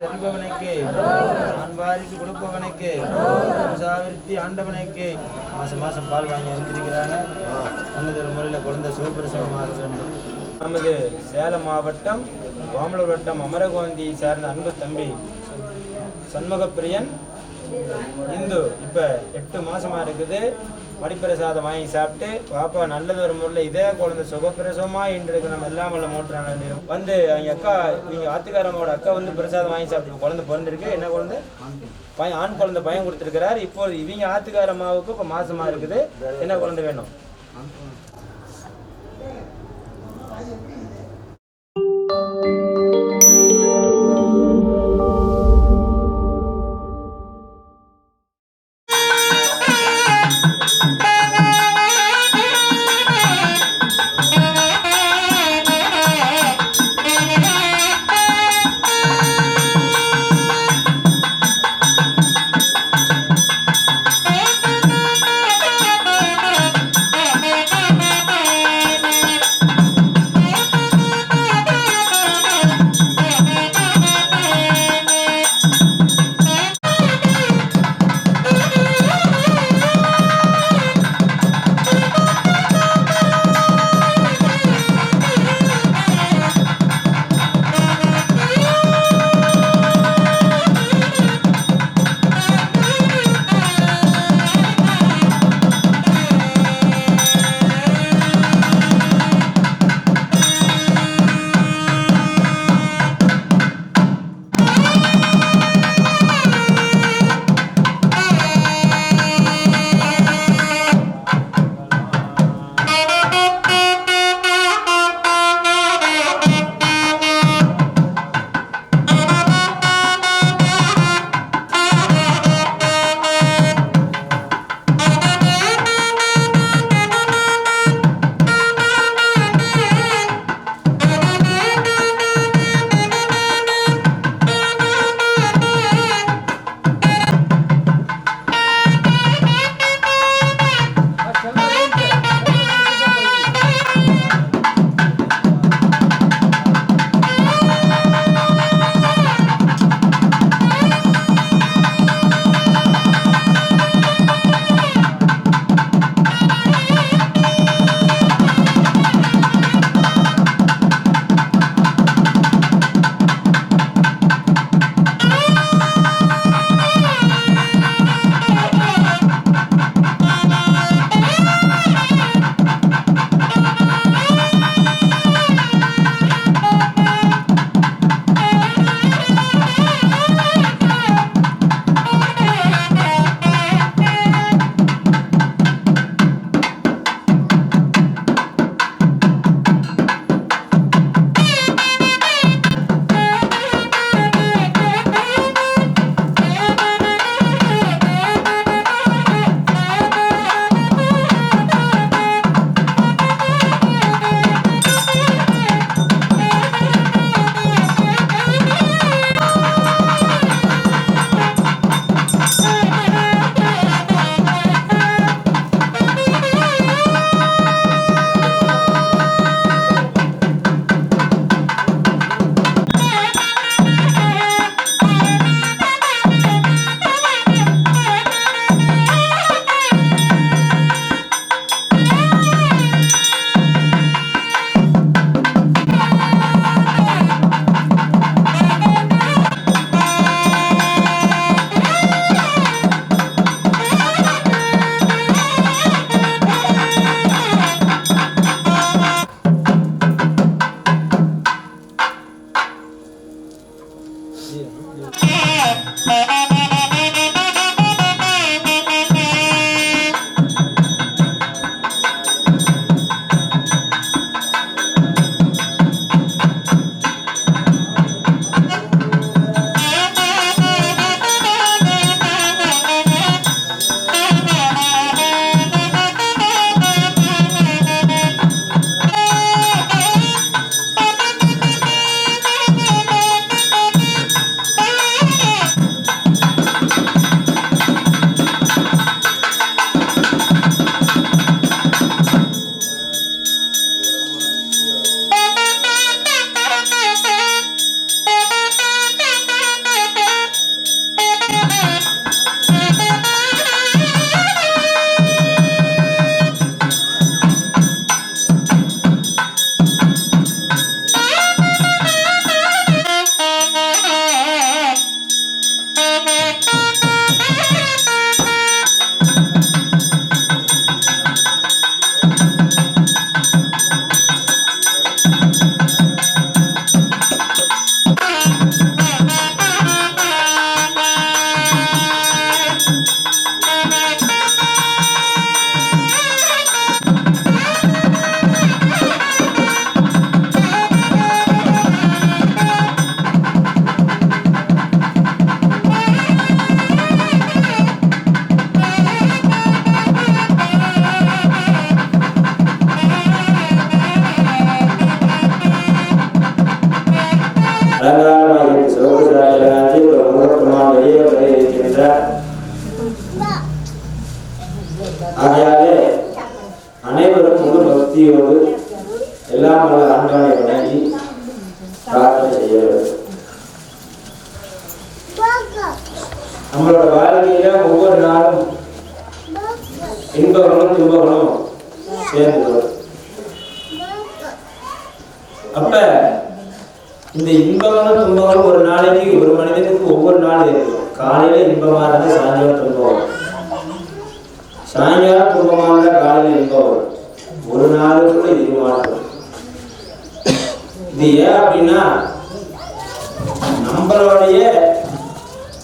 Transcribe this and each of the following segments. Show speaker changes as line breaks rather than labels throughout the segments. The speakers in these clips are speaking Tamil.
செல்பவனுக்கு அன்பாரிக்கு கொடுப்பவனுக்கு சாவிருத்தி ஆண்டவனுக்கு மாசம் மாசம் பால் வாங்கி வந்திருக்கிறாங்க. நல்லதொரு முறையில் குழந்தை சுகப்பிரசவமாக வேண்டும். நமது சேலம் மாவட்டம் வாமலூர் வட்டம் அமரகோந்தியை சார்ந்த அன்பு தம்பி சண்முகப்பிரியன் இந்து இப்போ 8 மாசமா இருக்குது. மடிப்பிரசாதம் வாங்கி சாப்பிட்டு பாப்பா நல்லதொரு முறையில் இதே குழந்தை சுகப்பிரசவமா இன்றைக்கு நம்ம எல்லாம் மூட்டுறாங்க வந்து அவங்க அக்கா இவங்க ஆத்துக்காரமோட அக்கா வந்து பிரசாதம் வாங்கி சாப்பிட்டு குழந்தை பிறந்திருக்கு. என்ன குழந்தை ஆண் குழந்தை பையன் கொடுத்துருக்கிறார். இப்போது இவங்க ஆத்துக்காரமாவுக்கு இப்போ மாசமா இருக்குது. என்ன குழந்தை வேணும்? புத்தியோடு எல்லாம் வல்ல ஆண்டவனை வணங்கி பிரார்த்தனை செய்ய வேண்டும். நம்மளோட வாழ்க்கையில ஒவ்வொரு நாளும் இன்பங்களும் துன்பங்களும் சேர்ந்து அப்ப இந்த இன்பங்களும் துன்பங்களும் ஒரு நாளைக்கு ஒரு மனிதனுக்கு ஒவ்வொரு நாளும் இருக்கும். காலையில இன்பமா இருந்தா சாயங்காலம் துன்பம் வரும், சாயங்காலம் துன்பமா இருந்தா காலையில இன்பம் வரும். ஒரு நாளுக்குள்ள இது மாற்றம். இது ஏன் அப்படின்னா நம்மளுடைய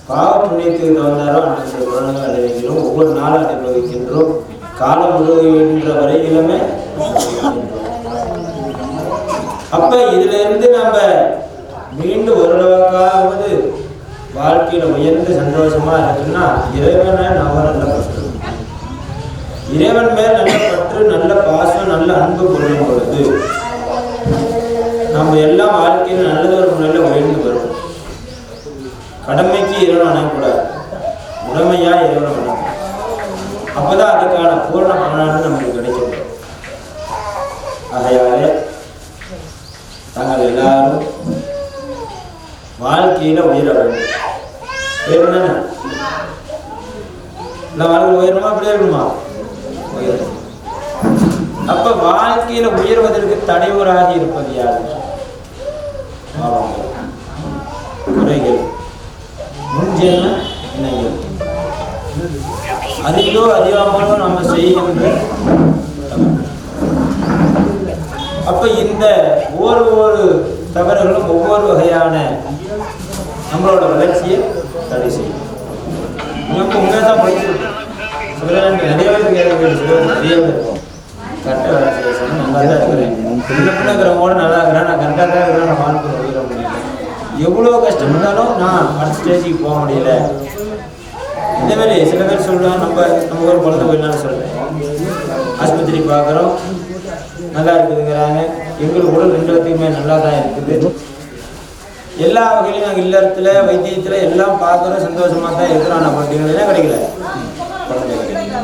பாவ புண்ணியத்துக்கு தகுந்தாரோ அந்த குணங்கள் அடைகின்றோம். ஒவ்வொரு நாளும் அனுபவிக்கின்றோம். காலம் முழுகின்ற வரையிலுமே. அப்ப இதுல இருந்து நம்ம மீண்டும் ஓரளவுக்காவது வாழ்க்கையில உயர்ந்து சந்தோஷமா இருக்குன்னா இறைவனை நாம நல்ல பற்று, இறைவன் மேல் நல்ல பற்று, நல்ல பாசம், நல்ல அன்பு கொள்ளும் பொழுது நம்ம எல்லாம் வாழ்க்கையில் நல்லது ஒரு முறையில் உயர்ந்து வரும். கடமைக்கு இறைவன் அணக்கூடாது, உடமையா இறைவன் அணக்கும். அப்பதான் அதுக்கான பூர்ண பலனானது நமக்கு கிடைக்கும். ஆகையாலே தாங்கள் எல்லாரும் வாழ்க்கையில உயர வேண்டும். உயரணும் இந்த வாழ்க்கை உயரணுமா அப்படியே இருக்கணுமா? உயரணும். அப்ப வாழ்க்கையில உயர்வதற்கு தடைவராக இருப்பது யாரு? குறைகள், முன்ஜென்ம இணைகள், அறிந்தோ அறியாமலோ நம்ம செய்கின்ற. அப்ப இந்த ஒவ்வொரு தவறுகளும் ஒவ்வொரு வகையான நம்மளோட வளர்ச்சியை தடை செய்யும். உண்மைதான் படிச்சிருக்கோம், நிறைய பேருக்கு நிறைய இருக்கும். கரெக்டாக வேலை செய்ய நல்லா தான் இருக்கிறேன், சின்ன பிள்ளைங்கிறவங்களோட நல்லா இருக்கிறேன், நான் கரெக்டாக தான் இருக்கிறேன், நான் வாழ்க்கை உயிர முடியல. எவ்வளோ கஷ்டப்பட்டாலும் நான் அடுத்த ஸ்டேஜுக்கு போக முடியல. இதே மாதிரி சில பேர் சொல்லுவாங்க, நம்ம ஒரு குழந்தை போயிடலான்னு சொல்கிறேன், ஆஸ்பத்திரி பார்க்குறோம், நல்லா இருக்குதுங்கிறாங்க. எங்களுக்கு உடல் ரெண்டு பேருக்குமே நல்லா தான் இருக்குது. எல்லா வகையிலும் நாங்கள் இல்லறத்துல வைத்தியத்தில் எல்லாம் பார்க்குறோம், சந்தோஷமாக தான் இருக்கிறோம். ஆனால் பார்த்தீங்கன்னா கிடைக்கல, குழந்தை கிடைக்கல.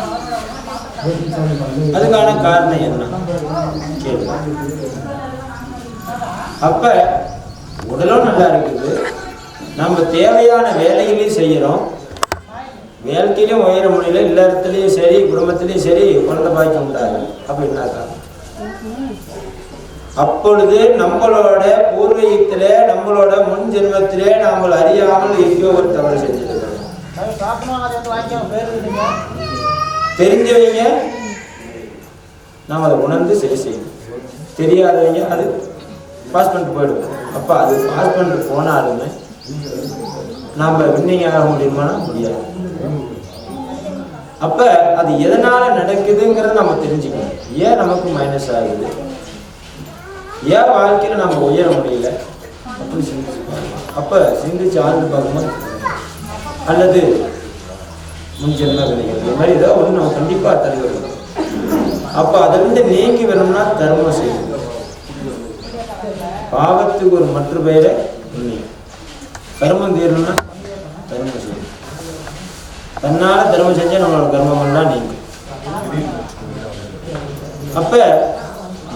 அதுக்கான காரணம் என்ன கேள்வி. அப்ப உடலும் நல்லா இருக்குது, நம்ம தேவையான வேலைகளையும் செய்யறோம், வேலையிலையும் உயர முடியல, இல்லறத்துலையும் சரி குடும்பத்திலையும் சரி குழந்தை பாய்க்க உண்டாங்க. அப்படின்னாக்கா அப்பொழுது நம்மளோட பூர்வீகத்திலே நம்மளோட முன் ஜென்மத்திலே நாம அறியாமல் எங்கேயோ ஒரு தவறு செஞ்சிருக்கிறோம். தெரிஞ்சவங்க நாம் அதை உணர்ந்து சரி செய்யணும், தெரியாதவங்க அது பாஸ் பண்ணிட்டு போயிடுவோம். அப்போ அது பாஸ் பண்ணிட்டு போனாலுமே நாம் வின்னிங் ஆக முடியுமானா முடியாது. அப்போ அது எதனால நடக்குதுங்கிறத நம்ம தெரிஞ்சுக்கணும். ஏன் நமக்கு மைனஸ் ஆகுது, ஏன் வாழ்க்கையில் நம்ம உயர முடியல அப்படி சிந்திச்சு பார்க்கணும். அப்போ சிந்திச்சு ஆழ்ந்து பார்க்கணும், அல்லது முன்ஜென்ம வினைகள் இந்த மாதிரி ஏதாவது ஒன்று நம்ம கண்டிப்பாக தருகிறோம். அப்போ அதிலிருந்து நீங்கி வேணும்னா தர்மம் செய்யணும். பாவத்துக்கு ஒரு மற்ற பெயரை புண்ணியம். கர்மம் தீரணும்னா தர்மம் செய்யணும். தன்னால தர்மம் செஞ்சால் நம்மளோட கர்மங்கள்லாம் நீங்க. அப்ப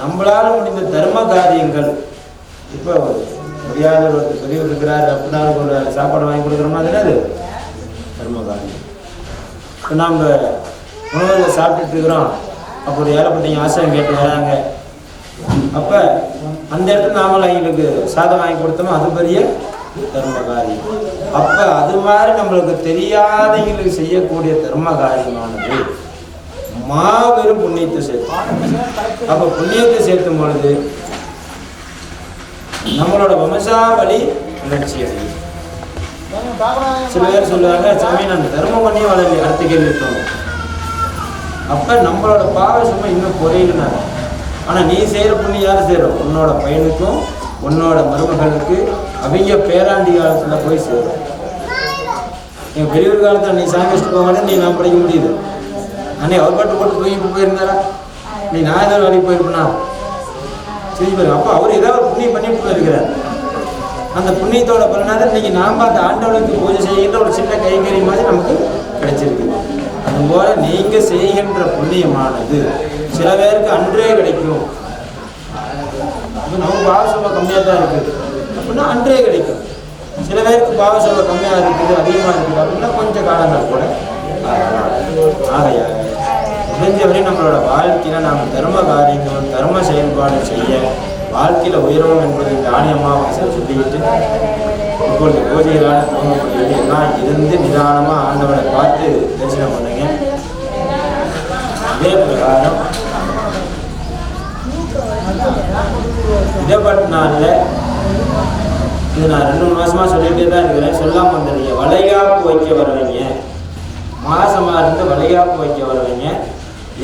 நம்மளால முடிந்த தர்ம காரியங்கள், இப்போ முடியாத ஒரு பெரியவர் இருக்கிறார் அப்படின்னா ஒரு சாப்பாடு வாங்கி கொடுக்குறோமா, அது என்னது தர்ம காரியம். இப்போ நாம் உணவுகளை சாப்பிட்டுட்டு இருக்கிறோம், அப்போ ஒரு ஏழைப்பட்டீங்க ஆசிரியம் கேட்டு வராங்க. அப்போ அந்த இடத்துல நாமளும் அவங்களுக்கு சாதம் வாங்கி கொடுத்தோமோ அது பெரிய தர்ம காரியம். அப்போ அது மாதிரி நம்மளுக்கு தெரியாதவங்களுக்கு செய்யக்கூடிய தர்ம காரியமானது மாபெரும் புண்ணியத்தை சேர்க்கும். அப்போ புண்ணியத்தை சேர்க்கும் பொழுது நம்மளோட வம்சாவளி வளர்ச்சி அடையும். சில பேர் சொல்லுவாங்க, சாமி நான் தர்மம் பண்ணி வளர்ச்சி அடுத்த கேள்வி தோணும். அப்போ நம்மளோட பாவ சும்மா இன்னும் குறையினாங்க. ஆனால் நீ செய்கிற புண்ணியம் யாரும் சேரும், உன்னோட பையனுக்கும் உன்னோட மருமகளுக்கு அவங்க பேராண்டி காலத்தில் போய் சேரும். என் பெரியவர் காலத்தில் நீ சாமி வச்சுட்டு போவானே, நீ நான் படிக்க முடியுது. அன்னைக்கு அவர் பாட்டு போட்டு தூங்கிட்டு போயிருந்தாரா, நீ நான் ஏதாவது வேலைக்கு போயிருப்பேனா செஞ்சு போயிருக்கேன். அப்போ அவர் ஏதாவது ஒரு புண்ணியம் பண்ணிட்டு போயிருக்கிறார். அந்த புண்ணியத்தோட பலனாக இன்னைக்கு நாம் அந்த ஆண்டவனுக்கு பூஜை செய்கின்ற ஒரு சின்ன கைங்கறி மாதிரி நமக்கு கிடைச்சிருக்கு. அதுபோல நீங்க செய்கின்ற புண்ணியமானது சில பேருக்கு அன்றே கிடைக்கும். நமக்கு பாவ செல்வம் கம்மியாக தான் இருக்குது அப்படின்னா அன்றே கிடைக்கும். சில பேருக்கு பாவ செல்வம் கம்மியாக இருக்குது, அதிகமாக இருக்குது அப்படின்னா கொஞ்சம் காலங்கள் கூட ஆகையாக முடிஞ்சவரை நம்மளோட வாழ்க்கையில் நாம் தர்ம காரியங்கள் தர்ம செயல்பாடு செய்ய வாழ்க்கையில் உயர்வும் என்பது இந்த ஆடி அமாவாசை சொல்லிக்கிட்டு இப்பொழுது பூஜைகளான துவங்கப்படுகிறது. எல்லாம் இருந்து நிதானமாக ஆண்டவனை பார்த்து தரிசனம் பண்ணுங்க. இதே பிரகாரம் இடப்பட்ட நாளில் இது நான் 2-3 மாதமாக சொல்லிகிட்டே தான் இருக்கிறேன், சொல்லாமல் வந்துடுறீங்க. வளைகாப்பு வைக்க வருவீங்க, மாதமாக இருந்து வளைகாப்பு வைக்க வருவீங்க.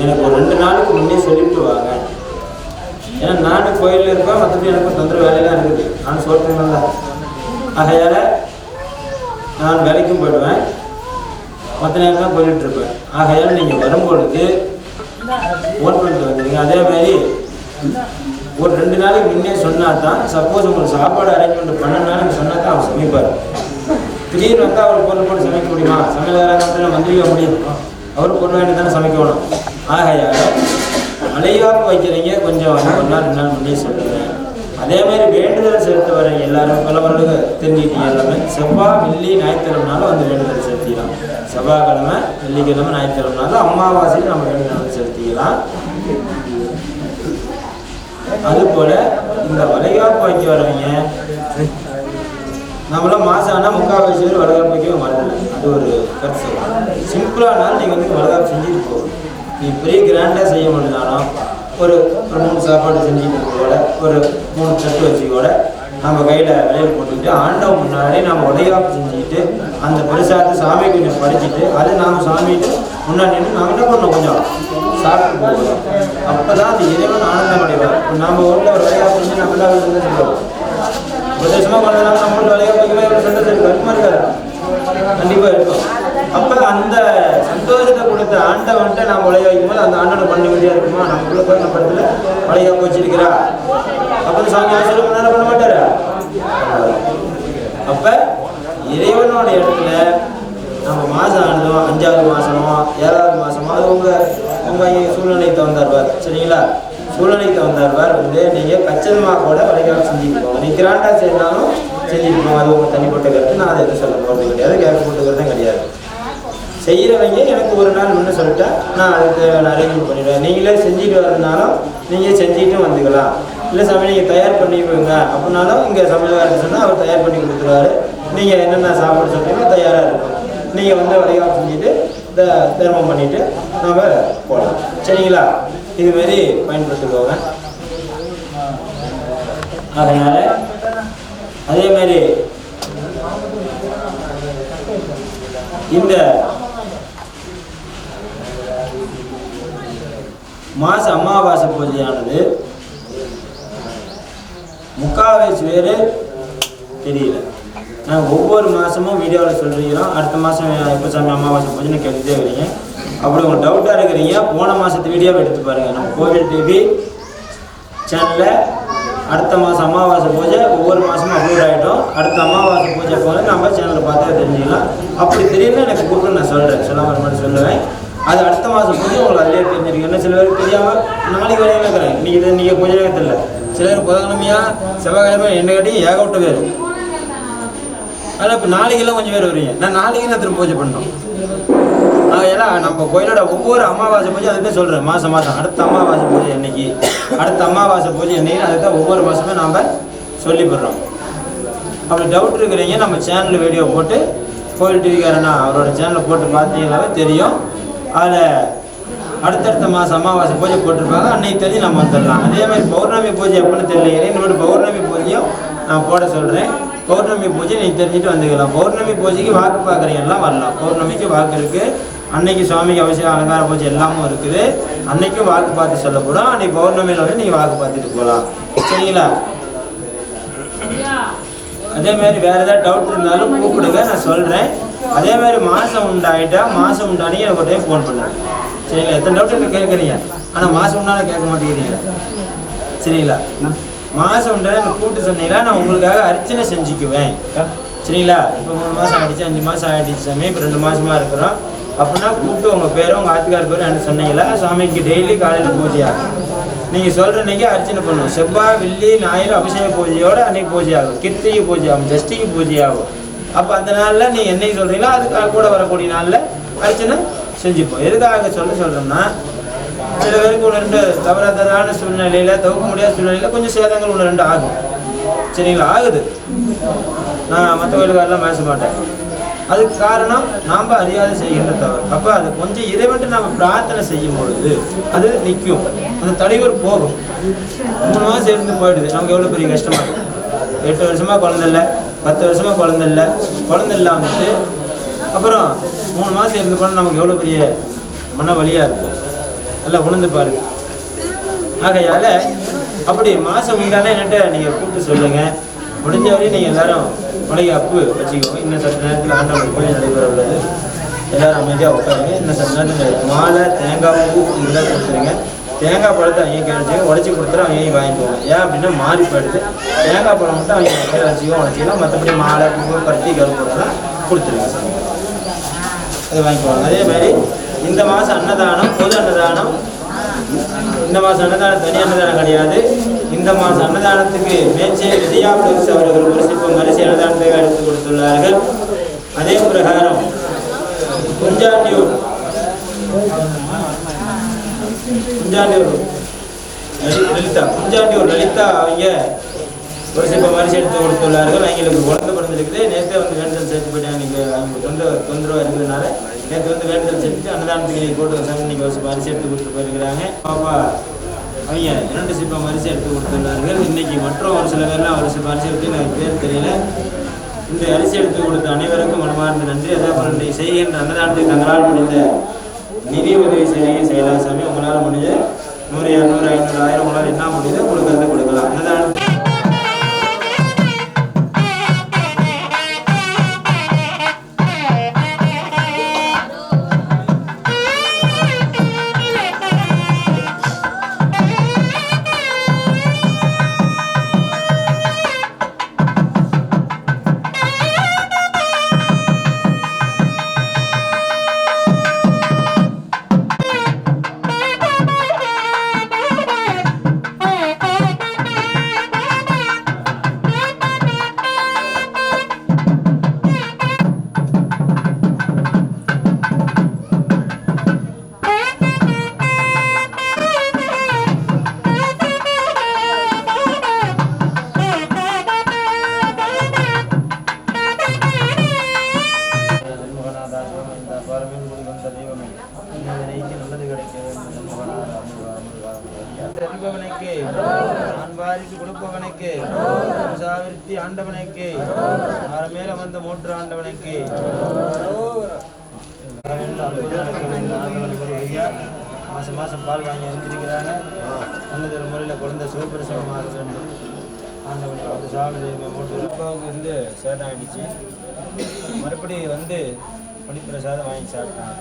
எனக்கு ஒரு 2 நாளுக்கு முன்னே சொல்லிட்டு வாங்க. ஏன்னா நானும் கோயிலில் இருப்பேன், மற்றபடி எனக்கு தொந்தரவு வேலையெல்லாம் இருக்குது. நான் சொல்கிறேன் தான். ஆகையால் நான் வேலைக்கும் போயிடுவேன், மற்ற நேரம் தான் போயிட்டு இருப்பேன். ஆகையால் நீங்கள் வரும்பொழுது ஃபோன் பண்ணிட்டு வந்துடுங்க. அதேமாதிரி ஒரு 2 நாளைக்கு முன்னே சொன்னால் தான், சப்போஸ் உங்களுக்கு சாப்பாடு அரேஞ்ச்மெண்ட் பண்ணனாலும் சொன்னால் தான் அவர் சமைப்பார். திடீர்னு வந்தால் அவர் பொருள் போட்டு சமைக்க முடியுமா? சமையல் வந்துருக்க முடியும், அவர் பொருள் வேண்டி தானே சமைக்கணும். ஆகையால் வளைகாப்பு வைக்கிறீங்க, கொஞ்சம் 1 நாள் 2 நாள் முன்னே சொல்லுங்கள். அதேமாதிரி வேண்டுதல் செலுத்த வரீங்க எல்லாரும் பலவர்களுக்கு தெரிஞ்சுக்கிட்டீங்க. எல்லாமே செவ்வாய் வெள்ளி ஞாயிற்றுக்கிழமைனாலும் வந்து வேண்டுதல் செலுத்திக்கலாம். செவ்வாய்க்கிழமை வெள்ளிக்கிழமை ஞாயிற்றுக்கிழமைனாலும் அமாவாசையில் நம்ம வேண்டுதல் செலுத்திக்கலாம். அதுபோல் இந்த வளைகாப்பு வைக்க வரவங்க நம்மளாம் மாதம் ஆனால் 3/4 பேர் வளைகாப்பு வைக்க வரதில்லை. அது ஒரு கருத்து. சிம்பிளானாலும் நீங்கள் வந்து வளைகாப்பு செஞ்சுட்டு போகணும். நீ பெரிய கிராண்டாக செய்ய முடியலனாலும் ஒரு 3 சாப்பாடு செஞ்சுட்டு ஒரு 3 தட்டு வச்சுக்கோட நம்ம கையில் விளையாட்டு போட்டுக்கிட்டு ஆண்டவன் முன்னாடி நம்ம வளைகாப்பு செஞ்சுக்கிட்டு அந்த பெருசாக சாமி கொஞ்சம் படிச்சுட்டு அது நாம் சாமிட்டு முன்னாடி நாம் என்ன பண்ணோம், கொஞ்சம் சாப்பிட்டு போகணும். அப்போ தான் அந்த இறைவன் ஆனந்தம் அடைவார். நம்ம ஊரில் ஒரு வளைகாப்பு செஞ்சு நம்ம எல்லாரும் சொல்லுவோம், உபதேசமாக பண்ணலாம். நம்ம ஊரில் வளைகாப்பு வைக்கவே சந்தோஷம் கருமா இருக்காது, கண்டிப்பாக இருக்கும். அப்போ அந்த சந்தோஷத்தை கொடுத்த ஆண்டவன்ட்ட நாம் வளைய வைக்கும் போது அந்த ஆண்டோட பண்ண வேண்டியா இருக்குமா? நமக்குள்ள போய் நம்ம இடத்துல வளைகாப்பு வச்சிருக்கிறா அப்போ சாமி ஆசிரியர் நேரம் பண்ண மாட்டாரா? அப்போ இறைவனோட இடத்துல நம்ம மாதம் ஆனதோ 5வது மாதமோ 7வது மாதமோ அது உங்கள் சூழ்நிலைக்கு தகுந்தார்வார். சரிங்களா? சூழ்நிலைக்கு தகுந்தார்வார் வந்து நீங்கள் கச்சிதமாக கூட வளைகாப்பு செஞ்சுட்டு போங்க. நீங்கள் கிராண்டாக செய்யனாலும் செஞ்சுட்டு போங்க. அது உங்கள் தனிப்பட்ட கருத்து. நான் அதை எதுவும் சொல்ல போகிறது கிடையாது, கேட்கப்பட்டுக்கிறதும் கிடையாது. செய்கிறவங்க எனக்கு 1 நாள் முன்னே சொல்லிட்டா நான் அதுக்கு அரேஞ்ச் பண்ணிடுவேன். நீங்களே செஞ்சுட்டு வரதுனாலும் நீங்கள் செஞ்சுட்டு வந்துக்கலாம். இல்லை சமையல் நீங்கள் தயார் பண்ணிடுவீங்க அப்படின்னாலும் இங்கே சமையல்காரர் சொன்னால் அவர் தயார் பண்ணி கொடுத்துருவாரு. நீங்கள் என்னென்ன சாப்பாடு சொல்கிறீங்களோ தயாராக இருக்கும். நீங்கள் வந்து வளைகாப்பு செஞ்சுட்டு தர்மம் பண்ணிவிட்டு நம்ம போகலாம். சரிங்களா? இதுமாரி பயன்படுத்திக்கோங்க. அதனால் அதேமாரி இந்த மாச அமாவாசை பூஜையானது 3/4 வேறு தெரியல. நாங்கள் ஒவ்வொரு மாதமும் வீடியோவில் சொல்லிக்கிறோம். அடுத்த மாதம் எப்போ சாமி அமாவாசை பூஜைன்னு கேட்டுகிட்டே வரீங்க. அப்படி உங்களுக்கு டவுட்டாக இருக்கிறீங்க, போன மாதத்து வீடியோவை எடுத்து பாருங்கள். நம்ம கோவில் டிவி சேனலில் அடுத்த மாதம் அமாவாசை பூஜை ஒவ்வொரு மாதமும் அப்லோட் ஆகிட்டோம். அடுத்த அமாவாசை பூஜை போது நம்ம சேனலில் பார்த்தே தெரிஞ்சுக்கலாம். அப்படி தெரியல எனக்கு கூப்பிட்டு நான் சொல்கிறேன், சொல்லாமல் மட்டும் சொல்லுவேன். அது அடுத்த மாதம் பூஜை உங்களுக்கு அதிலே தெரிஞ்சிருக்கு. என்ன சில பேருக்கு தெரியாமல் நாளைக்கு வரையும் இருக்கிறேன், இன்றைக்கி நீங்கள் பூஜை தெரியல. சிலர் புதன்கிழமையாக செவ்வாய்க்கிழமை என்ன கேட்டி ஏகப்பட்ட பேர். அதில் இப்போ நாளைக்கெல்லாம் கொஞ்சம் பேர் வருவீங்க. நான் நாளைக்கு நான் திரும்ப பூஜை பண்ணோம். ஏன்னா நம்ம கோயிலோட ஒவ்வொரு அமாவாசை பூஜை அதுதான் சொல்கிறேன். மாதம் அடுத்த அமாவாசை பூஜை என்னைக்கு, அடுத்த அமாவாசை பூஜை என்னைக்கு, அதுதான் ஒவ்வொரு மாதமே நாம் சொல்லிப்படுறோம். அப்படி டவுட் இருக்கிறீங்க, நம்ம சேனலில் வீடியோ போட்டு கோயில் டிவிக்காரனா அவரோட சேனலில் போட்டு பார்த்தீங்கன்னாவே தெரியும். அதில் அடுத்தடுத்த மாதம் அமாவாசை பூஜை போட்டிருப்பாங்க. அன்னைக்கு தெரிஞ்சு நம்ம வந்துடலாம். அதே மாதிரி பௌர்ணமி பூஜை எப்படின்னு தெரியல. இன்னொரு பௌர்ணமி பூஜையும் நான் போட சொல்கிறேன். பௌர்ணமி பூஜை நீங்கள் தெரிஞ்சுட்டு வந்துக்கலாம். பௌர்ணமி பூஜைக்கு வாக்கு பார்க்குறீங்கலாம் வரலாம். பௌர்ணமிக்கு வாக்கு இருக்குது. அன்னைக்கு சுவாமிக்கு அவசியம் அலங்கார பூஜை எல்லாமும் இருக்குது. அன்னைக்கும் வாக்கு பார்த்து சொல்லக்கூடும். அன்னைக்கு பௌர்ணமியில் வந்து நீங்கள் வாக்கு பார்த்துட்டு போகலாம். சரிங்களா? அதேமாதிரி வேறு ஏதாவது டவுட் இருந்தாலும் கூப்பிடுங்க, நான் சொல்கிறேன். அதேமாதிரி மாதம் உண்டாயிட்டா மாதம் உண்டானே எனக்கு ஒரு டைம் ஃபோன் பண்ணுறேன். சரிங்களா? எத்தனை டவுட் எனக்கு கேட்குறீங்க, ஆனால் மாதம் உண்டான கேட்க மாட்டேங்கிறீங்க. சரிங்களா? மாதம் உண்டான எனக்கு கூப்பிட்டு சொன்னீங்களா நான் உங்களுக்காக அர்ச்சனை செஞ்சுக்குவேன். சரிங்களா? இப்போ 3 மாதம் ஆகிடுச்சு, 5 மாதம் ஆகிடுச்சு சாமி, இப்போ 2 மாதமாக இருக்கிறோம். அப்படின்னா கூப்பிட்டு உங்கள் பேரும் உங்கள் ஆத்துக்கார பேரும் என்ன சொன்னீங்களா சாமிக்கு டெய்லி காலையில் பூஜை ஆகும். நீங்கள் சொல்கிற அன்றைக்கி அர்ச்சனை பண்ணுவோம். செவ்வாய் வெள்ளி ஞாயிறு அபிஷேக பூஜையோடு அன்றைக்கி பூஜை ஆகும். கிருத்திகை பூஜை ஆகும், ஜஷ்டிக்கு பூஜை ஆகும். அப்போ அந்த நாளில் நீங்கள் என்னைக்கு சொல்கிறீங்களோ அதுக்காக கூட வரக்கூடிய நாளில் அர்ச்சனை செஞ்சுப்போம். எதுக்காக சொல்கிறோம்னா சில பேருக்கு ஒன்று ரெண்டு தவறான சூழ்நிலையில் தவிர்க்க முடியாத சூழ்நிலையில் கொஞ்சம் சேதங்கள் ஒன்று ரெண்டு ஆகும். சரிங்களா? ஆகுது. நான் மற்ற கோயிலுக்காரெல்லாம் பேச மாட்டேன். அதுக்கு காரணம் நாம் அறியாத செய்கின்ற தவறு. அப்போ அது கொஞ்சம் இறைவன்ட்டு நம்ம பிரார்த்தனை செய்யும் பொழுது அது நிற்கும், அந்த தலைவர் போகும். 3 மாதம் இருந்து போயிடுது, நமக்கு எவ்வளோ பெரிய கஷ்டமாக இருக்கும். 8 வருஷமாக குழந்தை இல்லை, 10 வருஷமாக குழந்தை இல்லை, குழந்தை இல்லாமட்டு அப்புறம் 3 மாதம் இருந்து போனால் நமக்கு எவ்வளோ பெரிய மன வலியாக இருக்கும். நல்லா உணர்ந்து பாருங்க. ஆகையால் அப்படி மாதம் உண்டானே என்னட்ட நீங்கள் கூப்பிட்டு சொல்லுங்கள். முடிஞ்ச வரையும் நீங்கள் எல்லாரும் மலைக்கு அப்பு வச்சுக்கோங்க. இன்னும் சற்று நேரத்தில் ஆண்டவன் கோயில் நடைபெற உள்ளது. எல்லோரும் அமைதியாக உட்காருங்க. இன்னும் சற்று நேரத்தில் மாலை தேங்காய் பூ இதெல்லாம் கொடுத்துருங்க. தேங்காய் பழத்தை அவங்க கிடச்சிங்க, உடச்சி கொடுத்துட்டு அவங்க வாங்கிக்குவாங்க. ஏன் அப்படின்னா மாறி போயிடுது. தேங்காய் பழம் மட்டும் அவங்க கையில் வச்சுக்கோங்க, உடச்சிக்கலாம். மற்றபடி மாலை பூ பருத்தி கருப்பெல்லாம் கொடுத்துருங்க சார், அதை வாங்கிக்குவாங்க. அதே மாதிரி இந்த மாதம் அன்னதானம், பொது அன்னதானம். இந்த மாதம் அன்னதானம் தனி அன்னதானம் கிடையாது. இந்த மாதம் அன்னதானத்துக்கு மேச்சேரி விஜயா பிளக்ஸ் அவர்கள் ஒரு சிப்பம் அரிசி அன்னதானத்தை எடுத்து கொடுத்துள்ளார்கள். அதே பிரகாரம் குஞ்சாண்டியூர் லலிதா அவங்க ஒரு சிப்பம் அரிசி எடுத்து கொடுத்துள்ளார்கள். அவங்களுக்கு குழந்தை பிறந்திருக்குது. நேற்று வந்து வேண்டுதல் சேர்த்து போயிட்டாங்க. நீங்கள் அவங்க தொந்தரவாக இருக்கிறதுனால நேற்று வந்து வேண்டுதல் சேர்த்துட்டு அன்னதானத்துக்கு போட்டு சாமி இன்னைக்கு ஒரு சிப்பம் அரிசி எடுத்து கொடுத்துட்டு போயிருக்கிறாங்க. பாப்பா அவங்க 2 சிப்பம் அரிசி எடுத்து கொடுத்துள்ளார்கள். இன்னைக்கு மற்றும் ஒரு சில பேர்லாம் ஒரு சிப்பம் அரிசி எடுத்து எனக்கு பேர் தெரியல. இந்த அரிசி எடுத்து கொடுத்த அனைவருக்கும் மனமார்ந்த நன்றி. அதேபோல் இன்றைக்கு செய்கின்ற அன்னதானத்துக்கு தங்களால் முடிந்த நிதி உதவி செய்யலாம் சாமி. உங்களால் முடிஞ்ச 100, 200, 500, 1000 உங்களால் என்ன முடியுதோ கொடுக்கறத கொடுக்கலாம். அன்னதானம் கொடுப்பவனுக்கு சாவிர்த்தி ஆண்டவனுக்கு மேல வந்த மூன்று ஆண்டவனுக்கு மாசம் மாசம் பால் வாங்கி அனுப்பியிருக்கிறாங்க. நல்லது ஒரு முறையில் குழந்தை சிவபிரசவமாக வேண்டும். ஆண்டவனுக்கு வந்து சாமி மூன்று இருந்து சேதம் ஆகிடுச்சு. மறுபடியும் வந்து பனிப்பிரசாதம் வாங்கி சாப்பிட்டாங்க.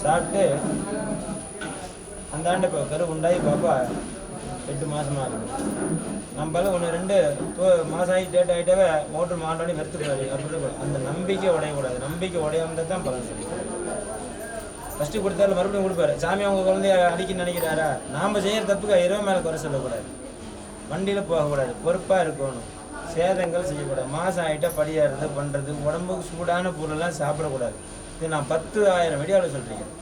சாப்பிட்டு அந்த ஆண்டு இப்போ கரு உண்டாகி பாப்பா 8 மாதமாக இருக்குது. நம்மளால 1-2 மாதம் ஆகி டேட் ஆகிட்டாவே மோட்டர் மாண்டோடனே வெறுத்துக்கூடாது. அப்படி அந்த நம்பிக்கை உடையக்கூடாது. நம்பிக்கை உடையாமல் தான் பலன் சொல்லி ஃபஸ்ட்டு கொடுத்தாலும் மறுபடியும் கொடுப்பாரு. சாமி அவங்க குழந்தைய அடிக்க நினைக்கிறாரா? நாம் செய்கிற தப்புக்கு இரவு மேலே குறை சொல்லக்கூடாது. வண்டியில் போகக்கூடாது. பொறுப்பாக இருக்கணும். சேதங்கள் செய்யக்கூடாது. மாதம் ஆகிட்டா படியாடுறது பண்ணுறது, உடம்புக்கு சூடான பொருளெல்லாம் சாப்பிடக்கூடாது. இது நான் 10,000 வெடியாவில் சொல்கிறேன்.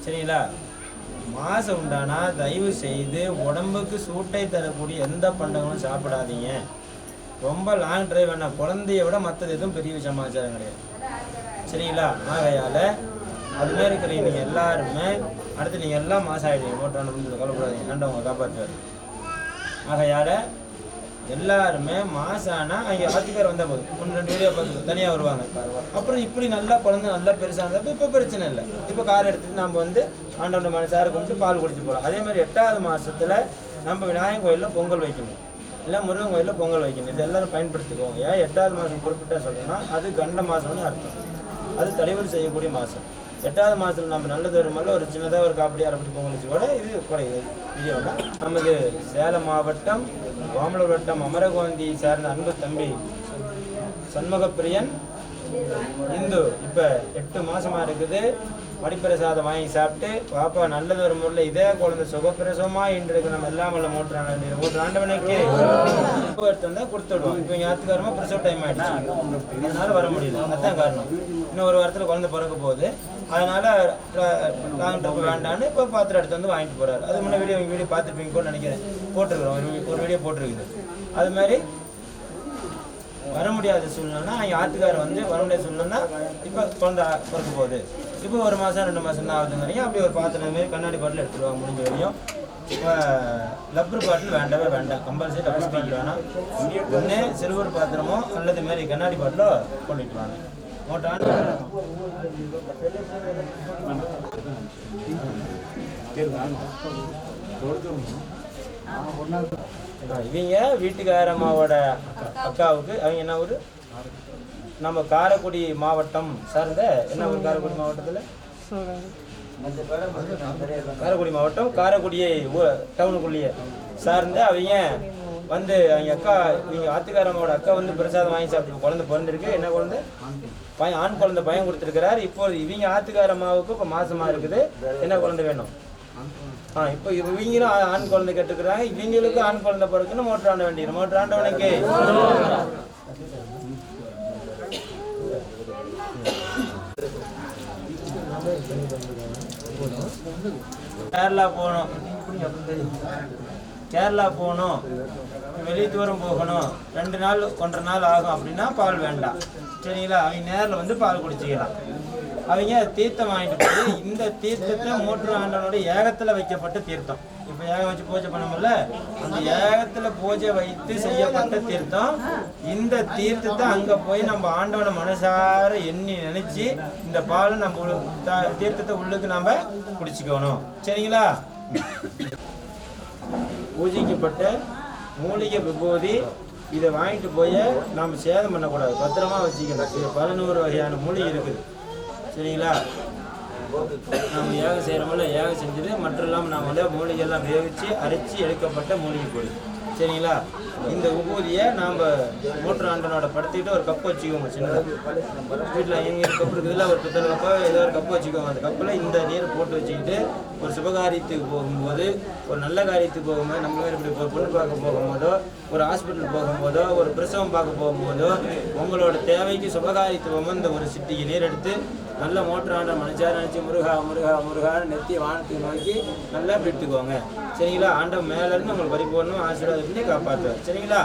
சரிங்களா? மாதம் உண்டானா தயவு செய்து உடம்புக்கு சூட்டை தரக்கூடிய எந்த பண்டங்களும் சாப்பிடாதீங்க. ரொம்ப லாங் டிரைவ் வேணாம். குழந்தைய விட மற்றது எதுவும் பெரிய சமாச்சாரம் கிடையாது. சரிங்களா? ஆகையால் அதுமாதிரி இருக்கிற நீங்கள் எல்லாருமே அடுத்து நீங்கள் எல்லாம் மாதம் ஆகிடுவீங்க. போட்டான்னு கவலைப்படாதீங்க. ஆண்டவங்க காப்பாற்றுவார். ஆகையால் எல்லாருமே மாதம் ஆனால் அவங்க 10 பேர் வந்தால் போதும். 1-2 வீடியோ பார்த்து தனியாக வருவாங்க. அப்புறம் இப்படி நல்லா குழந்தை நல்லா பெருசாக இருந்தப்போ இப்போ பிரச்சனை இல்லை. இப்போ கார் எடுத்துகிட்டு நம்ம வந்து ஆண்டவன் மனசார கொண்டு பால் குடிச்சு போகலாம். அதே மாதிரி 8வது மாதத்தில் நம்ம விநாயகர் கோயிலில் பொங்கல் வைக்கணும், இல்லை முருகன் கோயிலில் பொங்கல் வைக்கணும். இது எல்லோரும் பயன்படுத்திக்குவோங்க. ஏன் 8வது மாதம் குறிப்பிட்டா சொல்கிறேன்னா அது கண்ட மாதம்னு அர்த்தம். அது தலைவர் செய்யக்கூடிய மாதம். 8வது மாதத்தில் நம்ம நல்லது வரும்போது ஒரு சின்னதாக ஒரு காப்படி அரைப்படி பொங்கல் வச்சு கூட இது குறையுது. வீடியோவில் நமது சேலம் மாவட்டம் ஓமலூர் வட்டம் அமரகோந்தி சார்ந்த அன்பு தம்பி சண்முகப்பிரியன் இந்து இப்போ 8 மாசமா இருக்குது. படிப்பிரசாதம் வாங்கி சாப்பிட்டு பாப்பா நல்லது ஒரு முறையில் இதே குழந்தை சுகப்பிரசவமா இன்றைக்கு நம்ம எல்லாம் மூன்று ஆண்டவனுக்கு எடுத்து வந்தால் கொடுத்து விடுவோம். இப்போ ஞாயிற்றுக்காரமா பிரசவ டைம் ஆயிடுச்சு, அதனால வர முடியல. அதுதான் காரணம். இன்னும் ஒரு வாரத்தில் குழந்தை பிறக்க போகுது, அதனால லாங் ட்ரிப் வேண்டான்னு இப்போ பாத்திரம் எடுத்து வந்து வாங்கிட்டு போறாரு. அது முன்னே வீடியோ பார்த்துருப்பீங்கன்னு நினைக்கிறேன், போட்டிருக்கிறோம், ஒரு வீடியோ போட்டிருக்குது. அது மாதிரி வர முடியாத சூழ்நிலைனா ஆத்துக்காரர் வந்து வர முடியாத சூழ்நிலைனா இப்போ குழந்தை பிறக்க போகுது, இப்போ 1 மாதம் 2 மாதம் தான் ஆகுதுங்க வரையும் அப்படி ஒரு பாத்திரம் மாரி கண்ணாடி பாட்டில் எடுத்துருவாங்க. முடிஞ்ச வரையும் இப்போ லப்பர் பாட்டில் வேண்டவே வேண்டாம், கம்பல்சரி லப்பர் பாட்டில் வேணாம். ஒன்று சில்வர் பாத்திரமோ அல்லது மாரி கண்ணாடி பாட்டிலோ கொண்டுட்டு வாங்க. இவங்க வீட்டுக்காரம்மாவோட அக்காவுக்கு அவங்க என்ன ஊர், நம்ம காரைக்குடி மாவட்டம் சார்ந்த என்ன ஊர், காரைக்குடி மாவட்டத்தில் காரைக்குடி மாவட்டம் காரைக்குடியை டவுனுக்குள்ளேயே சார்ந்த அவங்க வந்து அவங்க அக்கா, இவங்க ஆத்துக்காரம்மாவோட அக்கா வந்து பிரசாதம் வாங்கி சாப்பிட்டு குழந்தை பிறந்திருக்கு. என்ன குழந்தை, ஆண் குழந்தை பையன் கொடுத்துருக்கிறாரு. இப்போ இவங்க ஆத்துக்காரம்மாவுக்கு இப்போ மாசமா இருக்குது. என்ன குழந்தை வேணும்? இப்போ இவங்களும் ஆண் குழந்தை கேட்டுக்கிறாங்க. இவங்களுக்கு ஆண் குழந்தை பிறகுன்னு மோட்டர் ஆண்ட வேண்டியது. மோட்டர் ஆண்டவனுக்கு கேரளா போகணும், வெளியே தூரம் போகணும், 2 நாள் 1.5 நாள் ஆகும் அப்படின்னா பால் வேண்டாம், சரிங்களா? அவங்க நேரில் வந்து பால் குடிச்சிக்கலாம். அவங்க தீர்த்தம் வாங்கிட்டு போய் இந்த தீர்த்தத்தை மூன்று ஆண்டவனோட ஏகத்தில் வைக்கப்பட்ட தீர்த்தம். இப்போ ஏகம் வச்சு பூஜை பண்ணமுல்ல, அந்த ஏகத்தில் பூஜை வைத்து செய்யப்பட்ட தீர்த்தம். இந்த தீர்த்தத்தை அங்கே போய் நம்ம ஆண்டவனை மனசார எண்ணி நினைச்சு இந்த பால் நம்ம தீர்த்தத்தை உள்ளுக்கு நம்ம குடிச்சுக்கணும், சரிங்களா? பூஜிக்கப்பட்ட மூலிகை விபூதி இதை வாங்கிட்டு போய் நாம் சேதம் பண்ணக்கூடாது, பத்திரமா வச்சுக்கணும். 11 வகையான மூலிகை இருக்குது, சரிங்களா? நம்ம ஏகம் செய்கிறோம்ல, ஏகம் செஞ்சது மற்றும் இல்லாமல் நாம் வந்து மூலிகையெல்லாம் வேவிச்சு அரைச்சி எடுக்கப்பட்ட மூலிகை பொடி, சரிங்களா? இந்த உபூதியை நாம் மூன்று ஆண்டனோட படுத்திக்கிட்டு ஒரு கப்பு வச்சுக்கோங்க. சின்னதாக வீட்டில் எங்கே கப்பு இருக்குதுல்ல, ஒரு பித்தளை கப்போ ஏதோ ஒரு கப்பு வச்சுக்கோங்க. அந்த கப்பில் இந்த நீர் போட்டு வச்சுக்கிட்டு ஒரு சுபகாரியத்துக்கு போகும்போது, ஒரு நல்ல காரியத்துக்கு போகும்போது, நம்ம இப்படி பொண்ணு பார்க்க போகும்போதோ, ஒரு ஹாஸ்பிட்டல் போகும்போதோ, ஒரு பிரசவம் பார்க்க போகும்போதோ, உங்களோட தேவைக்கு சுபகாரியத்துவம் இந்த ஒரு சிட்டிக்கு நீர் எடுத்து நல்ல மோட்டர் ஆண்ட மனுஷார நினச்சி முருகா முருகா முருகான்னு நெத்தி வானத்துக்கு நோக்கி நல்லா பிடித்துக்கோங்க, சரிங்களா? ஆண்ட மேலேருந்து உங்களுக்கு பரிபூர்ணம் ஆசீர்வாதம் பண்ணி காப்பாற்றுவார், சரிங்களா?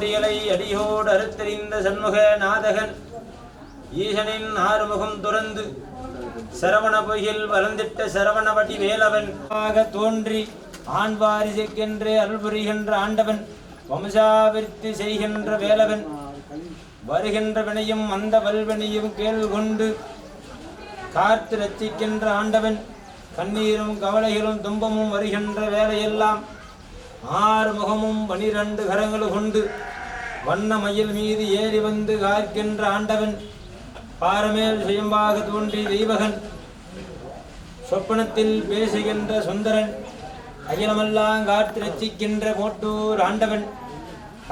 முடியலை அடியோடு அறுத்தறிந்த சண்முக நாதகன் ஈசனின் ஆறுமுகம் துறந்து சரவண பொய்யில் வளர்ந்திட்ட சரவணவடி வேலவன் தோன்றி ஆண் வாரிசுக்கென்று அருள் புரிகின்ற ஆண்டவன் வம்சாவிருத்தி செய்கின்ற வேலவன் வருகின்ற வினையும் அந்த வல்வினையும் கேள் கொண்டு காத்து ரட்சிக்கின்ற ஆண்டவன் கண்ணீரும் கவலைகளும் துன்பமும் வருகின்ற வேலையெல்லாம் 6 முகமும் 12 கரங்களும் கொண்டு வண்ண மயில் மீது ஏறி வந்து காக்கின்ற ஆண்டவன் பாரமேல் சுயம்பாக தோன்றி தெய்வகன் சொப்பனத்தில் பேசுகின்ற சுந்தரன் அகிலமெல்லாம் காத்து ரட்சிக்கின்ற கோட்டூர் ஆண்டவன்